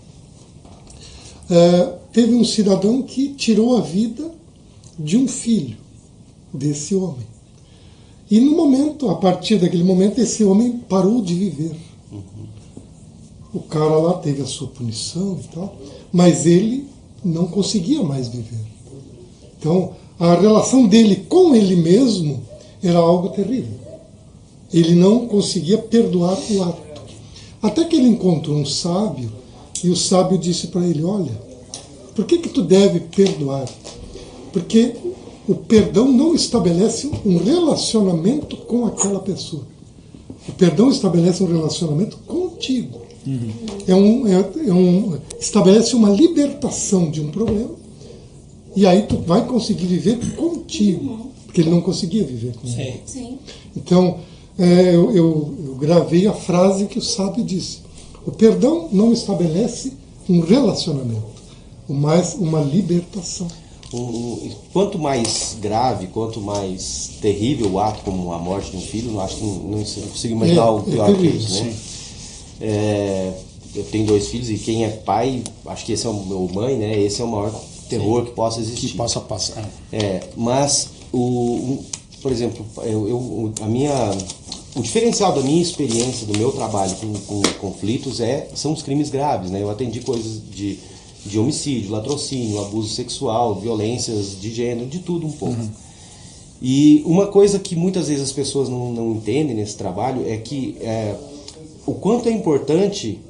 Teve um cidadão que tirou a vida de um filho desse homem. E no momento, a partir daquele momento, esse homem parou de viver. O cara lá teve a sua punição e tal, mas ele não conseguia mais viver. Então, a relação dele com ele mesmo era algo terrível. Ele não conseguia perdoar o ato. Até que ele encontrou um sábio, e o sábio disse para ele: olha, por que tu deve perdoar? Porque o perdão não estabelece um relacionamento com aquela pessoa. O perdão estabelece um relacionamento contigo. Estabelece uma libertação de um problema. E aí tu vai conseguir viver contigo, porque ele não conseguia viver com ele. Sim. Então, eu gravei a frase que o sábio disse: o perdão não estabelece um relacionamento, mas uma libertação. Quanto mais grave, quanto mais terrível o ato, como a morte de um filho, eu acho que não consigo imaginar algo pior que isso, né? Eu tenho 2 filhos, e quem é pai, acho que esse é o meu mãe, né? Esse é o maior terror que possa existir. Que possa passar. Mas por exemplo, o diferencial da minha experiência, do meu trabalho com conflitos são os crimes graves, né? Eu atendi coisas de homicídio, latrocínio, abuso sexual, violências de gênero, de tudo um pouco. E uma coisa que muitas vezes as pessoas não entendem nesse trabalho é que o quanto é importante,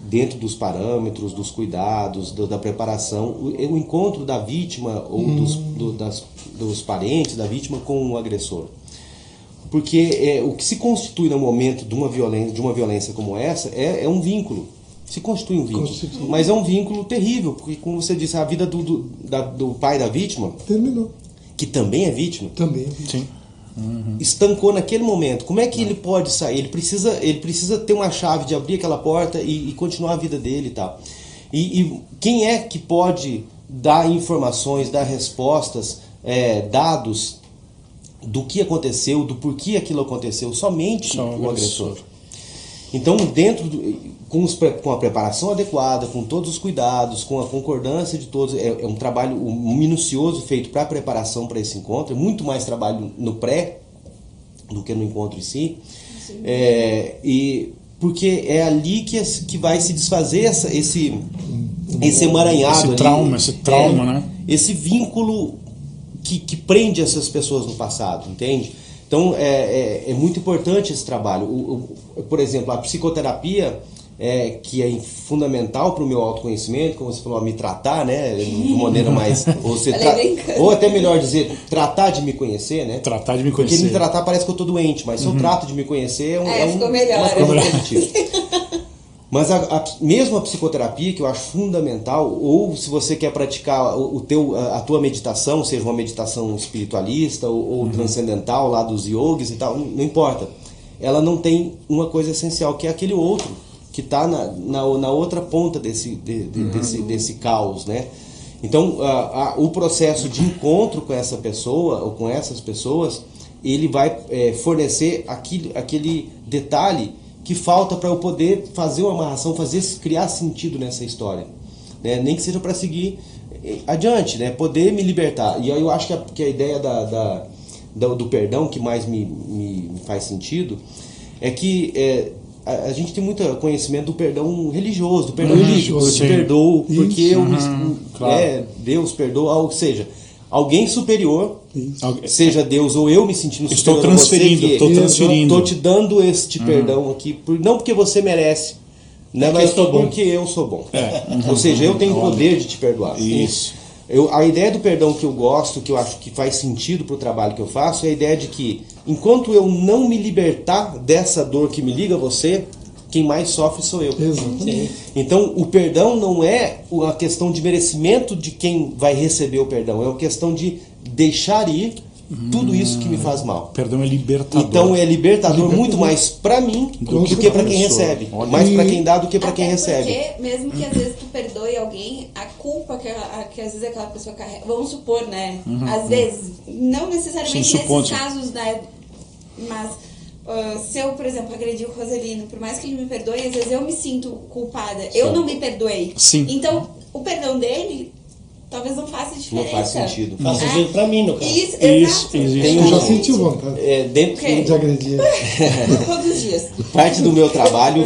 dentro dos parâmetros, dos cuidados, da preparação, o encontro da vítima ou dos parentes da vítima com o agressor. Porque o que se constitui no momento de uma violência como essa é um vínculo. Se constitui um vínculo. Mas é um vínculo terrível, porque, como você disse, a vida do pai da vítima... Terminou. Que também é vítima. Também é vítima. Sim. Estancou naquele momento. Como é que ele pode sair? Ele precisa ter uma chave de abrir aquela porta e continuar a vida dele e tal. E quem é que pode dar informações, dar respostas, dados do que aconteceu, do porquê aquilo aconteceu? Somente o agressor. Então, com a preparação adequada, com todos os cuidados, com a concordância de todos, é um trabalho minucioso feito para a preparação para esse encontro, é muito mais trabalho no pré do que no encontro em si. Porque é ali que vai se desfazer esse emaranhado. Esse trauma, né? Esse vínculo que prende essas pessoas no passado, entende? Então, é muito importante esse trabalho. Por exemplo, a psicoterapia, que é fundamental para o meu autoconhecimento, como você falou, me tratar, né, de maneira mais... ou até melhor dizer, tratar de me conhecer, né? Tratar de me conhecer. Porque me tratar parece que eu estou doente, mas se eu trato de me conhecer ficou melhor, uma coisa positiva. Mas mesmo a psicoterapia, que eu acho fundamental, ou se você quer praticar a tua meditação, seja uma meditação espiritualista ou transcendental lá dos yogis e tal, não importa. ela não tem uma coisa essencial, que é aquele outro, que está na outra ponta desse caos, né? Então, o processo de encontro com essa pessoa, ou com essas pessoas, ele vai fornecer aquele detalhe que falta para eu poder fazer uma amarração, criar sentido nessa história, né? Nem que seja para seguir adiante, né? Poder me libertar. E aí eu acho que a ideia do perdão que mais me faz sentido é que a gente tem muito conhecimento do perdão religioso, do perdão religioso. Eu te perdoo porque claro. Deus perdoa, ou seja, alguém superior, seja Deus ou eu me sentindo superior. Estou transferindo. Estou te dando este perdão aqui, não porque você merece, né, mas porque eu sou bom. Ou seja, eu tenho o poder de te perdoar. Isso. A ideia do perdão que eu gosto, que eu acho que faz sentido para o trabalho que eu faço, é a ideia de que, enquanto eu não me libertar dessa dor que me liga a você, quem mais sofre sou eu. Exatamente. Então, o perdão não é uma questão de merecimento de quem vai receber o perdão, é uma questão de deixar ir tudo isso que me faz mal. Perdão é libertador. Então é libertador muito mais para mim do que para quem recebe. Mais para quem dá do que para quem recebe. Porque, mesmo que às vezes tu perdoe alguém, a culpa que às vezes aquela pessoa carrega, vamos supor, né? Às vezes, não necessariamente nesses casos, né? Mas se eu, por exemplo, agredi o Roselino, por mais que ele me perdoe, às vezes eu me sinto culpada. Eu não me perdoei. Sim. Então, o perdão dele talvez não faça diferença. Não faz sentido. Faz sentido pra mim, no caso. Isso, exato. Eu já senti vontade dentro de agredir. Todos os dias. Parte do meu trabalho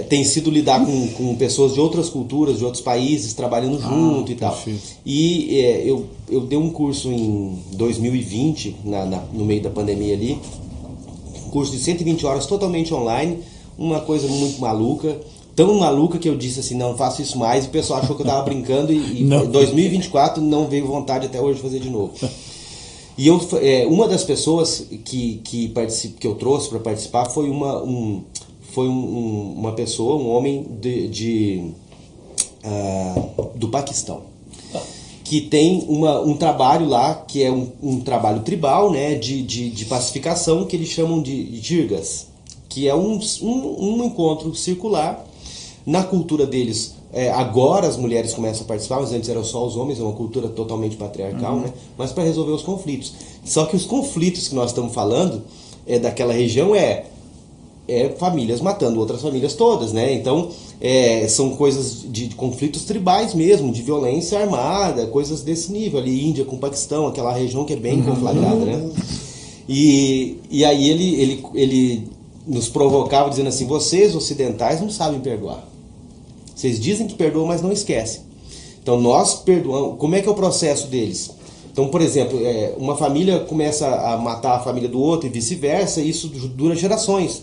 tem sido lidar com pessoas de outras culturas, de outros países, trabalhando junto e tal. E eu dei um curso em 2020, no meio da pandemia ali, um curso de 120 horas totalmente online, uma coisa muito maluca. Tão maluca que eu disse assim, não faço isso mais, e o pessoal achou que eu tava brincando, e 2024 não veio vontade até hoje de fazer de novo. E uma das pessoas que eu trouxe para participar foi uma pessoa, um homem do Paquistão, que tem um trabalho lá, que é um trabalho tribal, né, de pacificação, que eles chamam de jirgas, que é um encontro circular. Na cultura deles, agora as mulheres começam a participar, mas antes eram só os homens, é uma cultura totalmente patriarcal, né? Mas para resolver os conflitos. Só que os conflitos que nós estamos falando daquela região famílias matando outras famílias todas, né? Então, são coisas de conflitos tribais mesmo, de violência armada, coisas desse nível. Ali, Índia com Paquistão, aquela região que é bem conflagrada, né? E aí ele nos provocava dizendo assim, vocês ocidentais não sabem perdoar. Vocês dizem que perdoam, mas não esquecem. Então nós perdoamos. Como é que é o processo deles? Então, por exemplo, uma família começa a matar a família do outro e vice-versa, e isso dura gerações.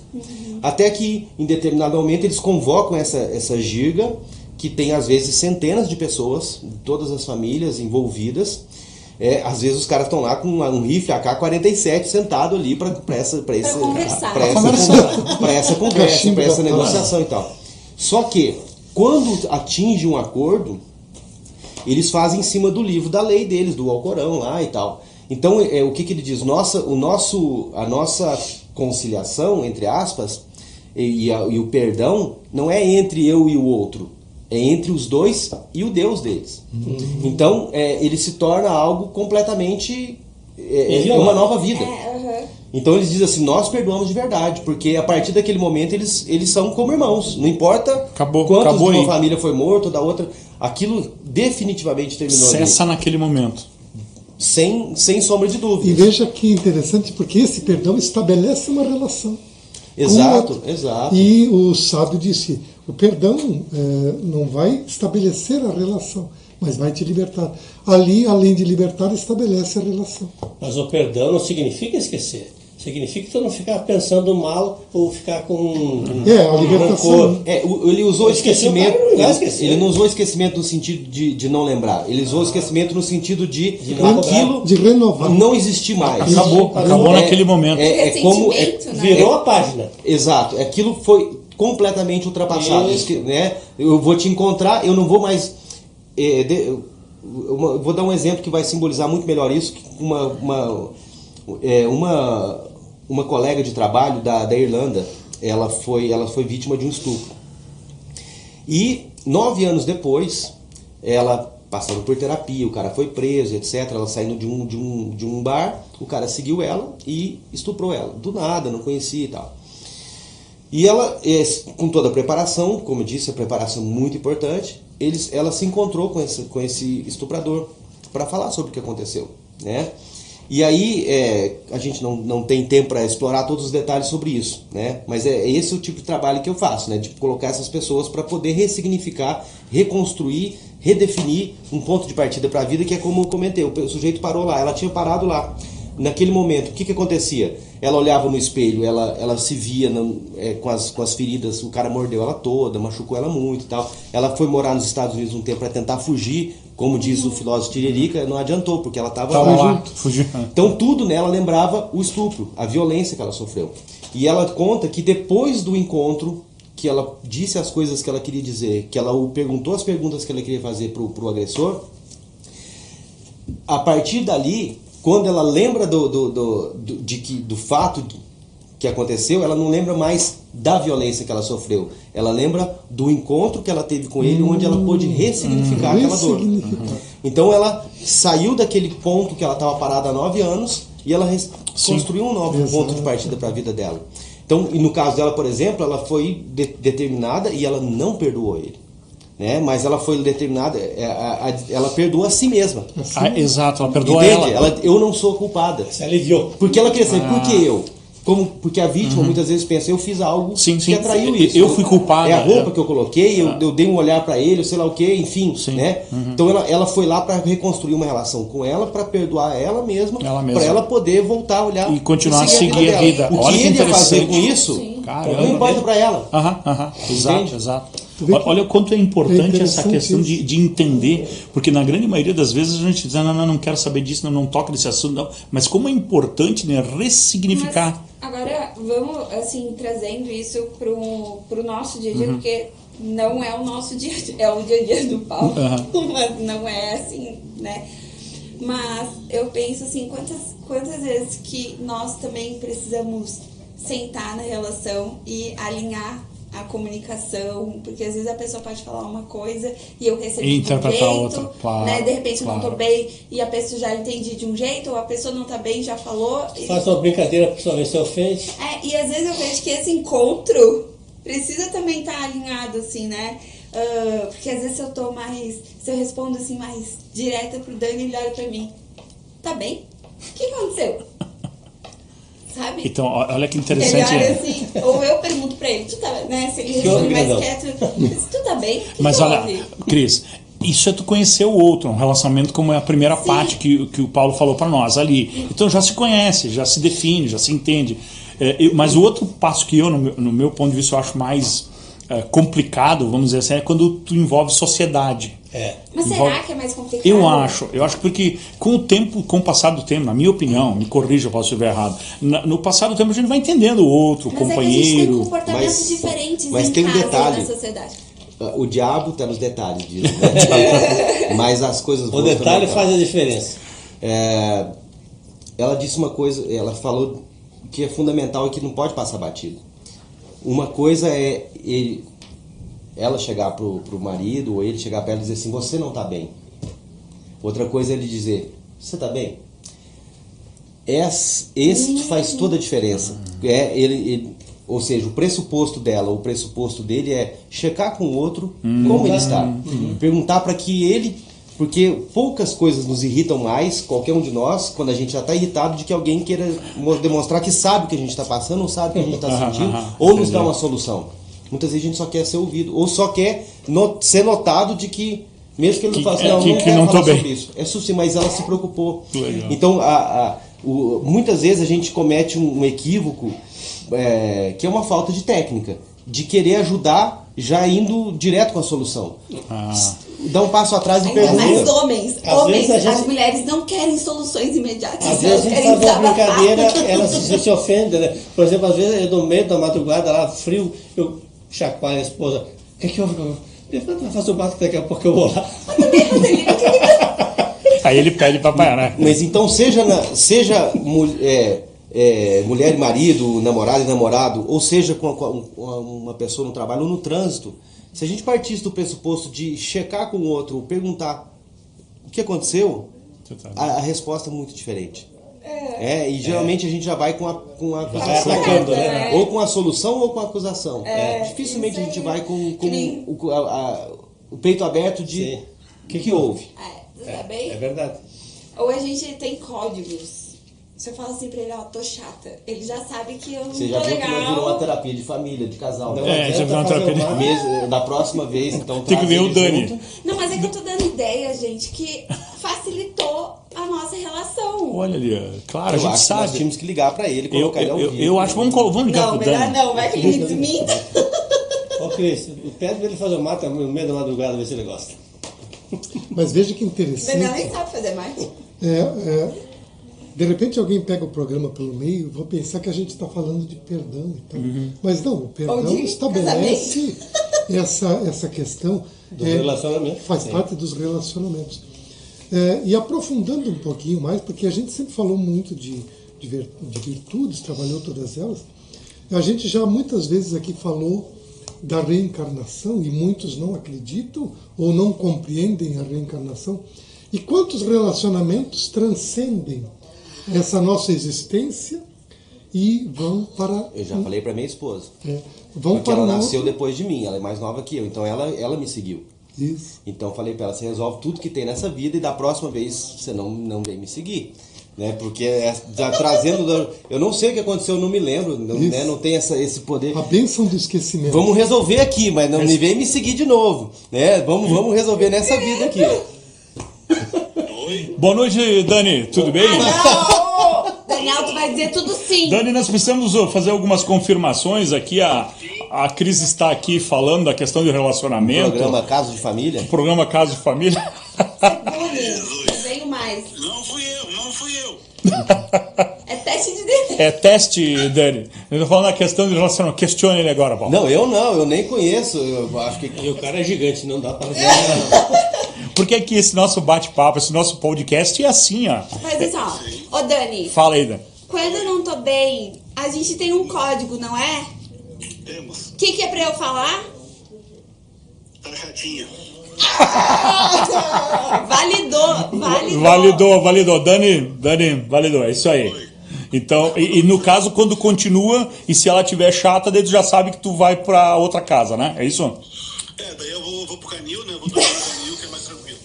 Até que, em determinado momento, eles convocam essa jirga, que tem às vezes centenas de pessoas, todas as famílias envolvidas. Às vezes os caras estão lá com um rifle AK-47 sentado ali para essa conversa, para essa negociação e tal. Só que, quando atinge um acordo, eles fazem em cima do livro da lei deles, do Alcorão lá e tal. Então, o que ele diz? A nossa conciliação, entre aspas, e o perdão, não é entre eu e o outro. É entre os dois e o Deus deles. Então, ele se torna algo completamente... uma nova vida. Então eles dizem assim, nós perdoamos de verdade, porque a partir daquele momento eles são como irmãos. Não importa quantos de uma família foi morto ou da outra, aquilo definitivamente terminou. Cessa naquele momento. Sem sombra de dúvida. E veja que interessante, porque esse perdão estabelece uma relação. Exato. E o sábio disse, o perdão não vai estabelecer a relação, mas vai te libertar. Ali, além de libertar, estabelece a relação. Mas o perdão não significa esquecer. Significa tu não ficar pensando mal ou ficar com a libertação. Ele usou esquecimento. Ele não usou esquecimento no sentido de não lembrar. Ele usou esquecimento no sentido de aquilo de renovar. Não existir mais. Acabou naquele momento. Virou a página. Exato. Aquilo foi completamente ultrapassado. Né? Eu vou te encontrar, eu não vou mais. Eu vou dar um exemplo que vai simbolizar muito melhor isso. uma colega de trabalho da Irlanda, ela foi vítima de um estupro. E 9 anos depois, ela passando por terapia, o cara foi preso, etc. Ela saindo de um bar, o cara seguiu ela e estuprou ela. Do nada, não conhecia e tal. E ela, com toda a preparação, como eu disse, a preparação muito importante, ela se encontrou com esse estuprador para falar sobre o que aconteceu, né? E aí, a gente não tem tempo para explorar todos os detalhes sobre isso, né? Mas esse o tipo de trabalho que eu faço, né? De colocar essas pessoas para poder ressignificar, reconstruir, redefinir um ponto de partida para a vida, que é como eu comentei, o sujeito parou lá, ela tinha parado lá. Naquele momento, o que acontecia? Ela olhava no espelho, ela se via com as feridas, o cara mordeu ela toda, machucou ela muito e tal. Ela foi morar nos Estados Unidos um tempo para tentar fugir, como diz o filósofo Tiririca, não adiantou, porque ela estava lá. Então tudo nela lembrava o estupro, a violência que ela sofreu. E ela conta que depois do encontro, que ela disse as coisas que ela queria dizer, que ela perguntou as perguntas que ela queria fazer pro agressor, a partir dali, quando ela lembra do fato que aconteceu, ela não lembra mais da violência que ela sofreu. Ela lembra do encontro que ela teve com ele, onde ela pôde ressignificar aquela dor. Então ela saiu daquele ponto que ela estava parada há 9 anos e ela construiu um novo ponto de partida para a vida dela. Então, e no caso dela, por exemplo, ela foi determinada e ela não perdoou ele. Né? Mas ela foi determinada, ela perdoa a si mesma. Exato, ela perdoa ela. Eu não sou culpada. Se aliviou. Porque ela quer dizer, por que eu? Porque a vítima muitas vezes pensa, eu fiz algo que atraiu isso. Eu fui culpada. É a roupa que eu coloquei, eu dei um olhar para ele, sei lá o que, enfim. Né? Então ela foi lá para reconstruir uma relação com ela, para perdoar ela mesma, para ela poder voltar a olhar e continuar a seguir a vida. O que ele ia fazer com isso, não importa para ela. Exato. Olha o quanto é importante essa questão de entender, porque na grande maioria das vezes a gente diz, não quero saber disso, não toca nesse assunto, não. Mas como é importante, né, ressignificar. Mas agora vamos assim trazendo isso pro nosso dia a dia, porque não é o nosso dia a dia, é o dia a dia do Paulo, mas não é assim, né? Mas eu penso assim, quantas vezes que nós também precisamos sentar na relação e alinhar a comunicação, porque às vezes a pessoa pode falar uma coisa e eu recebi de um jeito, outra, claro, né? De repente eu não tô bem e a pessoa já entendi de um jeito, ou a pessoa não tá bem, já falou. Faz uma brincadeira, a pessoa vê se ofende. E às vezes eu vejo que esse encontro precisa também estar alinhado, assim, né? Porque às vezes se eu respondo assim mais direta pro Dani, ele olha pra mim, tá bem? O que aconteceu? Sabe? Então, olha que interessante. Ele olha assim, ou eu pergunto pra ele, tu tá, né? Se ele responde mais quieto, tu tá bem? Mas olha, Cris, isso é tu conhecer o outro, um relacionamento como é a primeira parte que o Paulo falou pra nós ali. Então já se conhece, já se define, já se entende. Mas o outro passo que eu, no meu ponto de vista, eu acho mais complicado, vamos dizer assim, é quando tu envolve sociedade. Mas será que é mais complicado? Eu acho porque com o passar do tempo, na minha opinião, me corrija, eu posso estiver errado, no passar do tempo a gente vai entendendo o outro, o companheiro. É que a gente tem comportamentos diferentes mas em tem casa um detalhe. na sociedade. O diabo está nos detalhes disso, né? Mas as coisas O detalhe faz a diferença. Ela disse uma coisa, ela falou que é fundamental e que não pode passar batido. Uma coisa é ela chegar pro marido, ou ele chegar para ela e dizer assim, você não tá bem. Outra coisa é ele dizer, você tá bem? Esse faz toda a diferença. Ou seja, o pressuposto dela, o pressuposto dele é checar com o outro como ele está. Perguntar para que ele... Porque poucas coisas nos irritam mais, qualquer um de nós, quando a gente já está irritado de que alguém queira demonstrar que sabe o que a gente está passando, ou sabe o que a gente está sentindo, ou nos dá uma solução. Muitas vezes a gente só quer ser ouvido, ou só quer ser notado de que, mesmo que ele não faça, não quer falar sobre isso. É susto, mas ela se preocupou. Legal. Então, muitas vezes a gente comete um equívoco, que é uma falta de técnica, de querer ajudar já indo direto com a solução. Dá um passo atrás e pergunta. Ainda mais homens. As mulheres não querem soluções imediatas. Às vezes a gente faz uma brincadeira, ela se ofende, né? Por exemplo, às vezes eu no meio da madrugada, lá frio, eu chacoalho a esposa. O que é que houve? Vai fazer o mato que daqui a pouco eu vou lá. Aí ele pede pra apanhar, né? Mas então seja mulher e marido, namorado e namorado, ou seja, com uma pessoa no trabalho ou no trânsito, se a gente partisse do pressuposto de checar com o outro, perguntar o que aconteceu, a resposta é muito diferente. E geralmente a gente já vai com a acusação, atacando, né? ou com a solução ou com a acusação. Dificilmente a gente vai com o peito aberto de o que houve. Tá bem? É verdade. Ou a gente tem códigos. Se eu falo assim pra ele, tô chata, ele já sabe que eu não Você tô já viu legal. que virou uma terapia de família, de casal. Não Né? já virou uma terapia de Da próxima vez, então Tem que ver o eles Dani. junto. Não, mas é que eu tô dando ideia, gente, que facilitou a nossa relação. Olha ali, claro, a Eu gente acho que nós sabe. tínhamos que ligar pra ele, colocar ele ao vivo. Eu acho que vamos ligar Não, pro melhor Dani. não, vai que ele me desminta. Ô, Cris, pede pra ele fazer o mata no meio da madrugada, ver se ele gosta. Mas veja que O Daniel interessante. nem sabe fazer mais. De repente alguém pega o programa pelo meio, vou pensar que a gente está falando de perdão. Então. Mas não, o Ou perdão de estabelece essa questão. Do relacionamento. Faz Sim. parte dos relacionamentos. E aprofundando um pouquinho mais, porque a gente sempre falou muito de virtudes, trabalhou todas elas, a gente já muitas vezes aqui falou da reencarnação e muitos não acreditam ou não compreendem a reencarnação. E quantos relacionamentos transcendem essa nossa existência e vão para... Eu já falei pra minha esposa. Vão Porque para ela um nasceu outro- depois de mim, ela é mais nova que eu, então ela me seguiu. Isso. Então eu falei pra ela, você resolve tudo que tem nessa vida e da próxima vez você não vem me seguir. Né? Porque já trazendo... Eu não sei o que aconteceu, eu não me lembro, não tem esse poder. A bênção do esquecimento. Vamos resolver aqui, mas não me vem me seguir de novo. Né? Vamos resolver nessa vida aqui. Boa noite, Dani, tudo bem? Não! Daniel, tu vai dizer tudo sim. Dani, nós precisamos fazer algumas confirmações aqui. A Cris está aqui falando da questão de relacionamento. Programa Caso de Família. Programa Caso de Família. Segure, eu venho mais. Não fui eu. É teste de DNA. É teste, Dani. Eu estou falando da questão de relacionamento. Questione ele agora, Paulo. Não, eu nem conheço. Eu acho que... E o cara é gigante, não dá pra ver. Porque aqui esse nosso bate-papo, esse nosso podcast é assim, ó. Mas assim, ó. Ô, Dani, Fala aí, Dani. quando eu não tô bem, a gente tem um código, não é? Temos. O que é pra eu falar? Tá chatinha. Validou. Dani, validou. É isso aí. Então, e no caso, quando continua, e se ela tiver chata, daí tu já sabe que tu vai pra outra casa, né? É isso? Daí eu vou pro Canil, né? Vou dormir no Canil, que é mais tranquilo.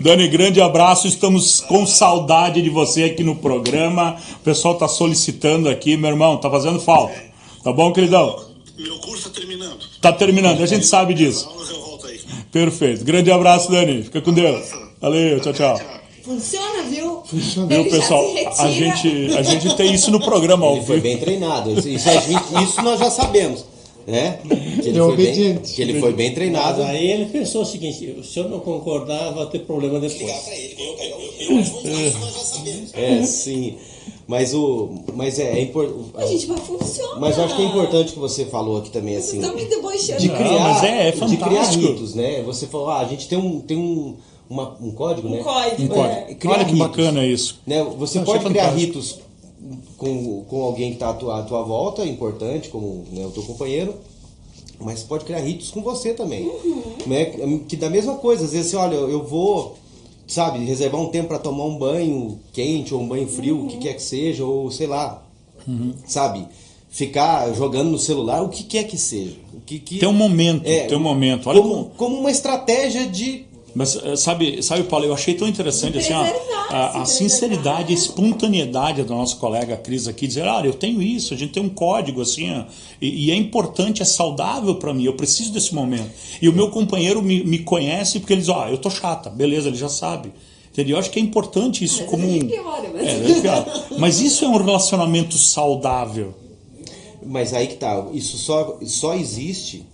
Dani, grande abraço. Estamos com saudade de você aqui no programa. O pessoal tá solicitando aqui, meu irmão, tá fazendo falta. Tá bom, queridão? Meu curso tá terminando. Tá terminando, a gente sabe disso. Aulas eu volto aí. Perfeito. Grande abraço, Dani. Fica com Deus. Valeu, tchau, tchau. Funciona, viu? Funciona. Viu, Ele já pessoal? se retira. A gente tem isso no programa ao Ele foi vivo. bem treinado. Isso nós já sabemos. Né? Que Ele é obediente. que ele foi bem treinado. Mas aí ele pensou o seguinte, se eu não concordar, vai ter problema depois. Sim. Mas é importante. A gente vai funcionar. Mas eu acho que é importante que você falou aqui também, assim, Vocês estão me debochando. de Não, criar, mas é de criar fantástico. ritos, né? Você falou, a gente tem um código, né? Um código, Criar Olha que ritos, bacana isso. né? Você Eu pode achei criar fantástico. ritos com alguém que está à tua volta, importante, como, né, o teu companheiro, mas você pode criar ritos com você também. Né? Que da mesma coisa, às vezes, olha, eu vou, sabe, reservar um tempo para tomar um banho quente ou um banho frio, o que quer que seja, ou sei lá, sabe, ficar jogando no celular, o que quer que seja. Tem um momento, tem um momento. Olha como uma estratégia de... Mas sabe, Paulo, eu achei tão interessante assim, ó, a Se sinceridade, a preservar, espontaneidade da nossa colega Cris aqui, dizer, eu tenho isso, a gente tem um código assim, ó, e é importante, é saudável para mim, eu preciso desse momento. E o meu companheiro me conhece porque ele diz, eu tô chata, beleza, ele já sabe. Entendeu? Eu acho que é importante isso Mas como a gente piora, mas... é pior. Mas isso é um relacionamento saudável. Mas aí que tá, isso só existe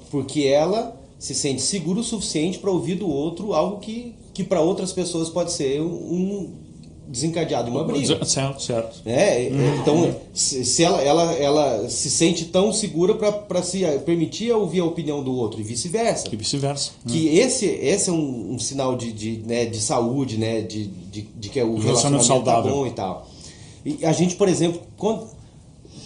porque ela se sente segura o suficiente para ouvir do outro algo que para outras pessoas pode ser um desencadeado de uma briga. Certo. Então, se ela se sente tão segura para se permitir ouvir a opinião do outro e vice-versa. E vice-versa. Que esse é um sinal de saúde, né? De que o relacionamento tá saudável. bom e tal. E a gente, por exemplo,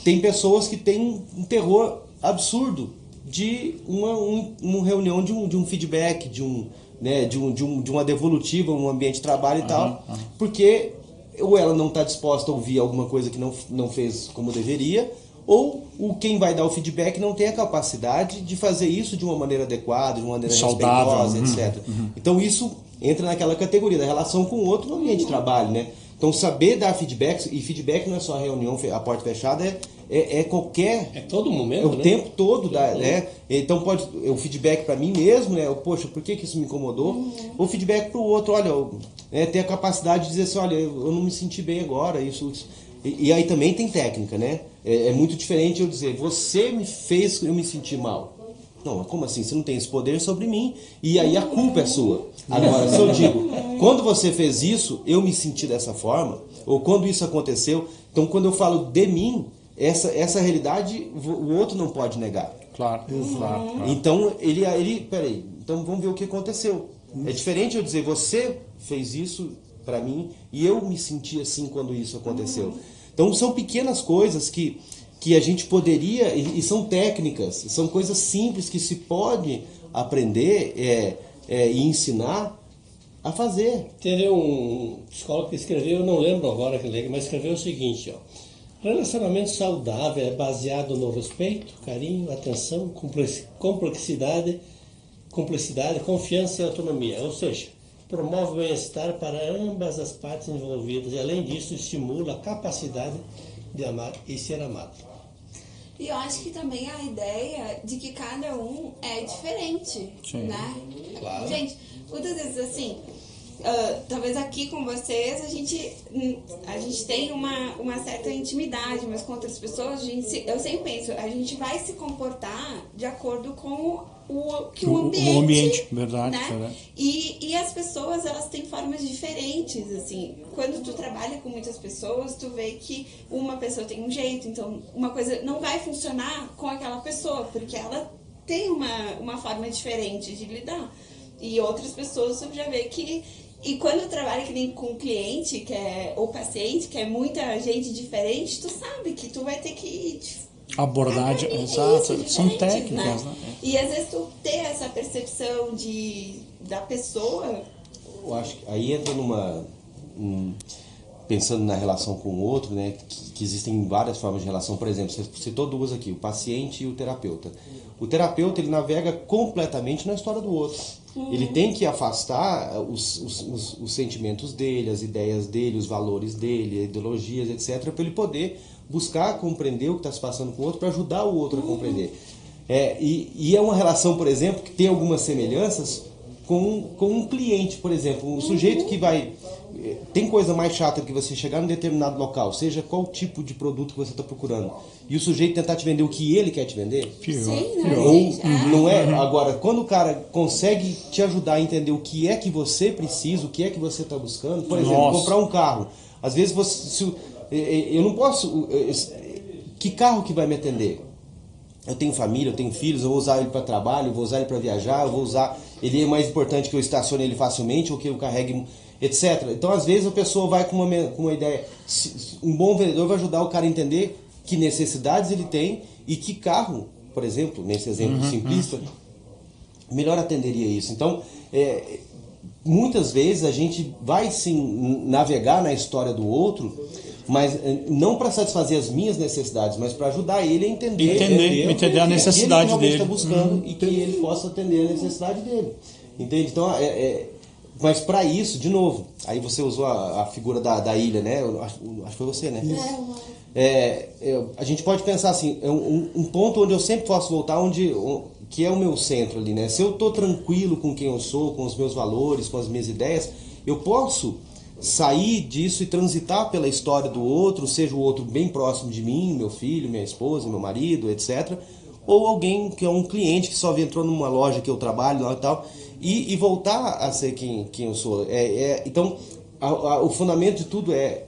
tem pessoas que têm um terror absurdo de uma reunião, de um feedback, de uma devolutiva, um ambiente de trabalho e tal, porque ou ela não está disposta a ouvir alguma coisa que não fez como deveria, ou quem vai dar o feedback não tem a capacidade de fazer isso de uma maneira adequada, de uma maneira saudável, respeitosa, etc. Então isso entra naquela categoria da relação com o outro no ambiente de trabalho, né? Então saber dar feedback, e feedback não é só a reunião, a porta fechada, é qualquer... É todo momento, é o tempo todo, né? Então pode o feedback para mim mesmo, né? Poxa, por que isso me incomodou? Ou feedback para o outro, olha, ter a capacidade de dizer assim, olha, eu não me senti bem agora, isso. E aí também tem técnica, né? É muito diferente eu dizer, você me fez eu me sentir mal. Não, como assim? Você não tem esse poder sobre mim, e aí a culpa é sua. Agora, se eu digo, quando você fez isso, eu me senti dessa forma, ou quando isso aconteceu, então quando eu falo de mim, essa realidade o outro não pode negar. Claro. Então, peraí, então vamos ver o que aconteceu. É diferente eu dizer, você fez isso para mim e eu me senti assim quando isso aconteceu. Então, são pequenas coisas que a gente poderia, e são técnicas, são coisas simples que se pode aprender e ensinar a fazer. Teve um psicólogo que escreveu, eu não lembro agora mas escreveu o seguinte, ó. Relacionamento saudável é baseado no respeito, carinho, atenção, complexidade, confiança e autonomia. Ou seja, promove o bem-estar para ambas as partes envolvidas e, além disso, estimula a capacidade de amar e ser amado. E eu acho que também a ideia de que cada um é diferente, né? Claro. Gente, muitas vezes assim, talvez aqui com vocês a gente tem uma certa intimidade, mas com outras pessoas, eu sempre penso, a gente vai se comportar de acordo com o ambiente, verdade, né? verdade. E as pessoas, elas têm formas diferentes, assim. Quando tu trabalha com muitas pessoas, tu vê que uma pessoa tem um jeito, então uma coisa não vai funcionar com aquela pessoa, porque ela tem uma forma diferente de lidar. E outras pessoas tu já vê que... E quando eu trabalho que nem com cliente, ou paciente, que é muita gente diferente, tu sabe que tu vai ter que... Abordagem, exato, são técnicas, né? E às vezes tu ter essa percepção da pessoa... Eu acho que aí entra pensando na relação com o outro, né, que existem várias formas de relação. Por exemplo, você citou duas aqui, o paciente e o terapeuta. O terapeuta, ele navega completamente na história do outro. Ele tem que afastar os sentimentos dele, as ideias dele, os valores dele, ideologias, etc., para ele poder buscar compreender o que está se passando com o outro, para ajudar o outro a compreender. E é uma relação, por exemplo, que tem algumas semelhanças com um cliente, por exemplo. Um sujeito que vai... Tem coisa mais chata que você chegar num determinado local, seja qual tipo de produto que você está procurando, e o sujeito tentar te vender o que ele quer te vender? Sim, Não é? Agora, quando o cara consegue te ajudar a entender o que é que você precisa, o que é que você está buscando, por exemplo, comprar um carro. Às vezes eu não posso... Que carro que vai me atender? Eu tenho família, eu tenho filhos, eu vou usar ele para trabalho, eu vou usar ele para viajar, eu vou usar... Ele é mais importante que eu estacione ele facilmente ou que eu carregue, etc. Então, às vezes, a pessoa vai com uma ideia... Um bom vendedor vai ajudar o cara a entender que necessidades ele tem e que carro, por exemplo, nesse exemplo simplista, melhor atenderia isso. Então, muitas vezes a gente vai sim navegar na história do outro, mas não para satisfazer as minhas necessidades, mas para ajudar ele a entender a necessidade que ele dele. está buscando e que ele possa atender a necessidade dele. Entende? Então, mas para isso, de novo, aí você usou a figura da ilha, né? Acho que foi você, né? A gente pode pensar assim, um ponto onde eu sempre posso voltar, que é o meu centro ali, né? Se eu estou tranquilo com quem eu sou, com os meus valores, com as minhas ideias, eu posso sair disso e transitar pela história do outro, seja o outro bem próximo de mim, meu filho, minha esposa, meu marido, etc. Ou alguém que é um cliente que só entrou numa loja que eu trabalho lá e tal, e voltar a ser quem eu sou. Então, o fundamento de tudo é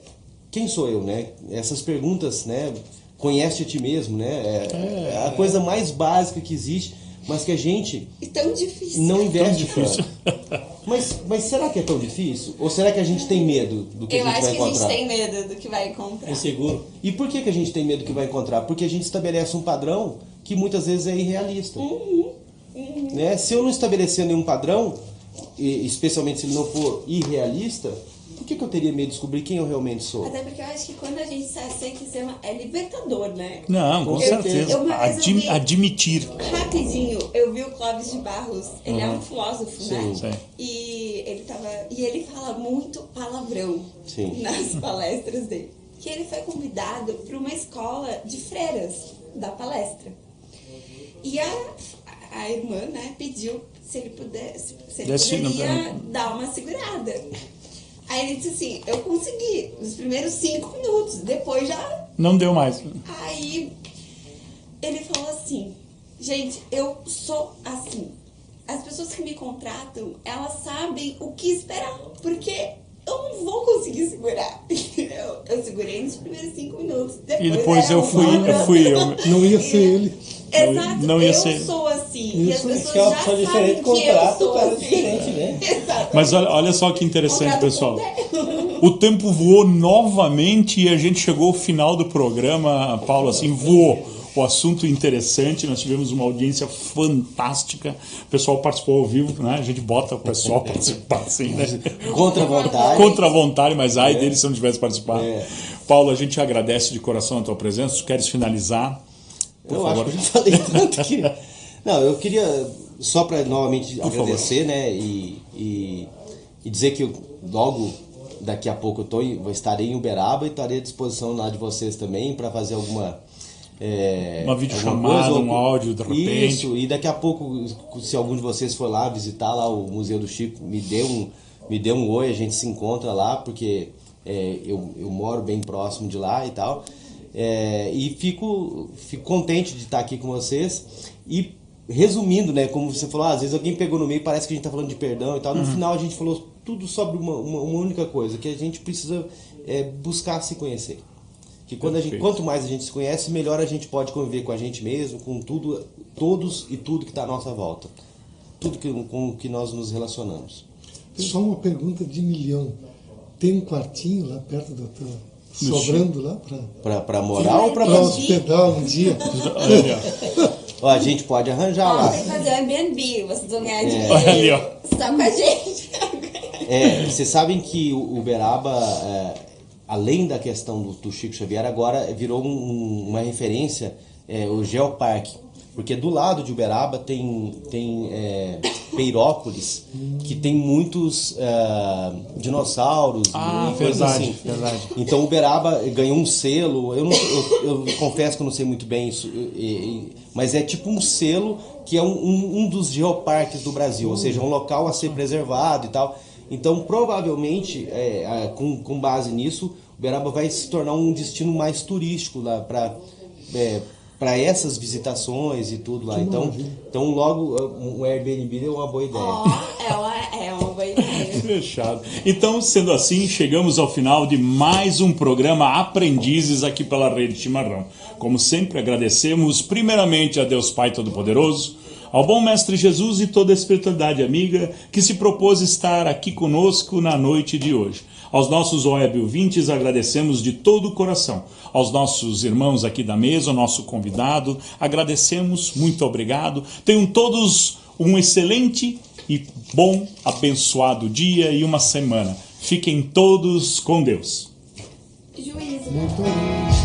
quem sou eu, né? Essas perguntas, né? Conhece a ti mesmo, né? É a coisa mais básica que existe, mas que a gente tão difícil. não investe. Tão difícil. Mas será que é tão difícil? Ou será que a gente tem medo do que Eu a gente acho vai que a encontrar? gente tem medo do que vai encontrar. Inseguro. E por que a gente tem medo do que vai encontrar? Porque a gente estabelece um padrão que muitas vezes é irrealista. Né? Se eu não estabelecer nenhum padrão, e especialmente se ele não for irrealista, por que eu teria medo de descobrir quem eu realmente sou? Até porque eu acho que quando a gente se aceita, é libertador, né? Não, com certeza. uma vez eu vi- Admitir. Rapidinho, eu vi o Clóvis de Barros, ele é um filósofo, né? Sim. E ele fala muito palavrão Sim. nas palestras dele. Que ele foi convidado para uma escola de freiras da palestra. E a irmã, né, pediu se ele pudesse, se ele poderia dar uma segurada. Aí ele disse assim, eu consegui, nos primeiros 5 minutos, depois já... Não deu mais. Aí ele falou assim, gente, eu sou assim. As pessoas que me contratam, elas sabem o que esperar, porque eu não vou conseguir segurar. Entendeu? Eu segurei nos primeiros 5 minutos. E depois era eu fui eu. Não ia ser ele. Exato, Não ia eu ser. sou assim. E as Isso. pessoas Que é uma já pessoa sabem diferente, que eu contrato, sou cara, assim. diferente, né? Exato. Mas olha só que interessante, Contrato pessoal. com O tempo voou novamente e a gente chegou ao final do programa, Paulo, assim, voou. O assunto interessante, nós tivemos uma audiência fantástica. O pessoal participou ao vivo, né? A gente bota o pessoal participar assim, né? Contra a vontade. Contra a vontade, mas ai dele se não tivesse participado. É. Paulo, a gente agradece de coração a tua presença. Tu queres finalizar? Por Eu favor. acho que eu já falei tanto que... Não, eu queria só para novamente Por agradecer, né? E dizer que logo daqui a pouco eu estarei em Uberaba e estarei à disposição lá de vocês também para fazer alguma videochamada, alguma um áudio de repente. Isso, e daqui a pouco, se algum de vocês for lá visitar lá o Museu do Chico, me dê um oi, a gente se encontra lá, porque eu moro bem próximo de lá e tal. E fico contente de estar aqui com vocês. E resumindo, né, como você falou, às vezes alguém pegou no meio e parece que a gente está falando de perdão e tal. No final a gente falou tudo sobre uma única coisa, que a gente precisa buscar se conhecer. Que quanto mais a gente se conhece, melhor a gente pode conviver com a gente mesmo, com tudo, todos e tudo que está à nossa volta. Tudo com que nós nos relacionamos. Só uma pergunta de milhão. Tem um quartinho lá perto do teu... sobrando lá para morar ou para hospedar um dia? Ó, a gente pode arranjar lá. Tem que fazer um Airbnb, vocês vão ganhar dinheiro. Olha ali, ó. Só com a gente. Vocês sabem que o Uberaba, além da questão do Chico Xavier, agora virou uma referência, o Geoparque. Porque do lado de Uberaba tem Peirópolis, que tem muitos dinossauros. Coisas assim. Verdade. Então Uberaba ganhou um selo, eu confesso que eu não sei muito bem isso, mas é tipo um selo que é um dos geoparques do Brasil, ou seja, um local a ser preservado e tal. Então provavelmente, com base nisso, Uberaba vai se tornar um destino mais turístico lá para essas visitações e tudo lá. Então logo um Airbnb é uma boa ideia. É uma boa ideia. Fechado. Então, sendo assim, chegamos ao final de mais um programa Aprendizes aqui pela Rede Chimarrão. Como sempre, agradecemos primeiramente a Deus Pai Todo-Poderoso, ao bom Mestre Jesus e toda a espiritualidade amiga que se propôs estar aqui conosco na noite de hoje. Aos nossos web ouvintes agradecemos de todo o coração. Aos nossos irmãos aqui da mesa, ao nosso convidado, agradecemos, muito obrigado. Tenham todos um excelente e bom, abençoado dia e uma semana. Fiquem todos com Deus. Juízo. Muito bem.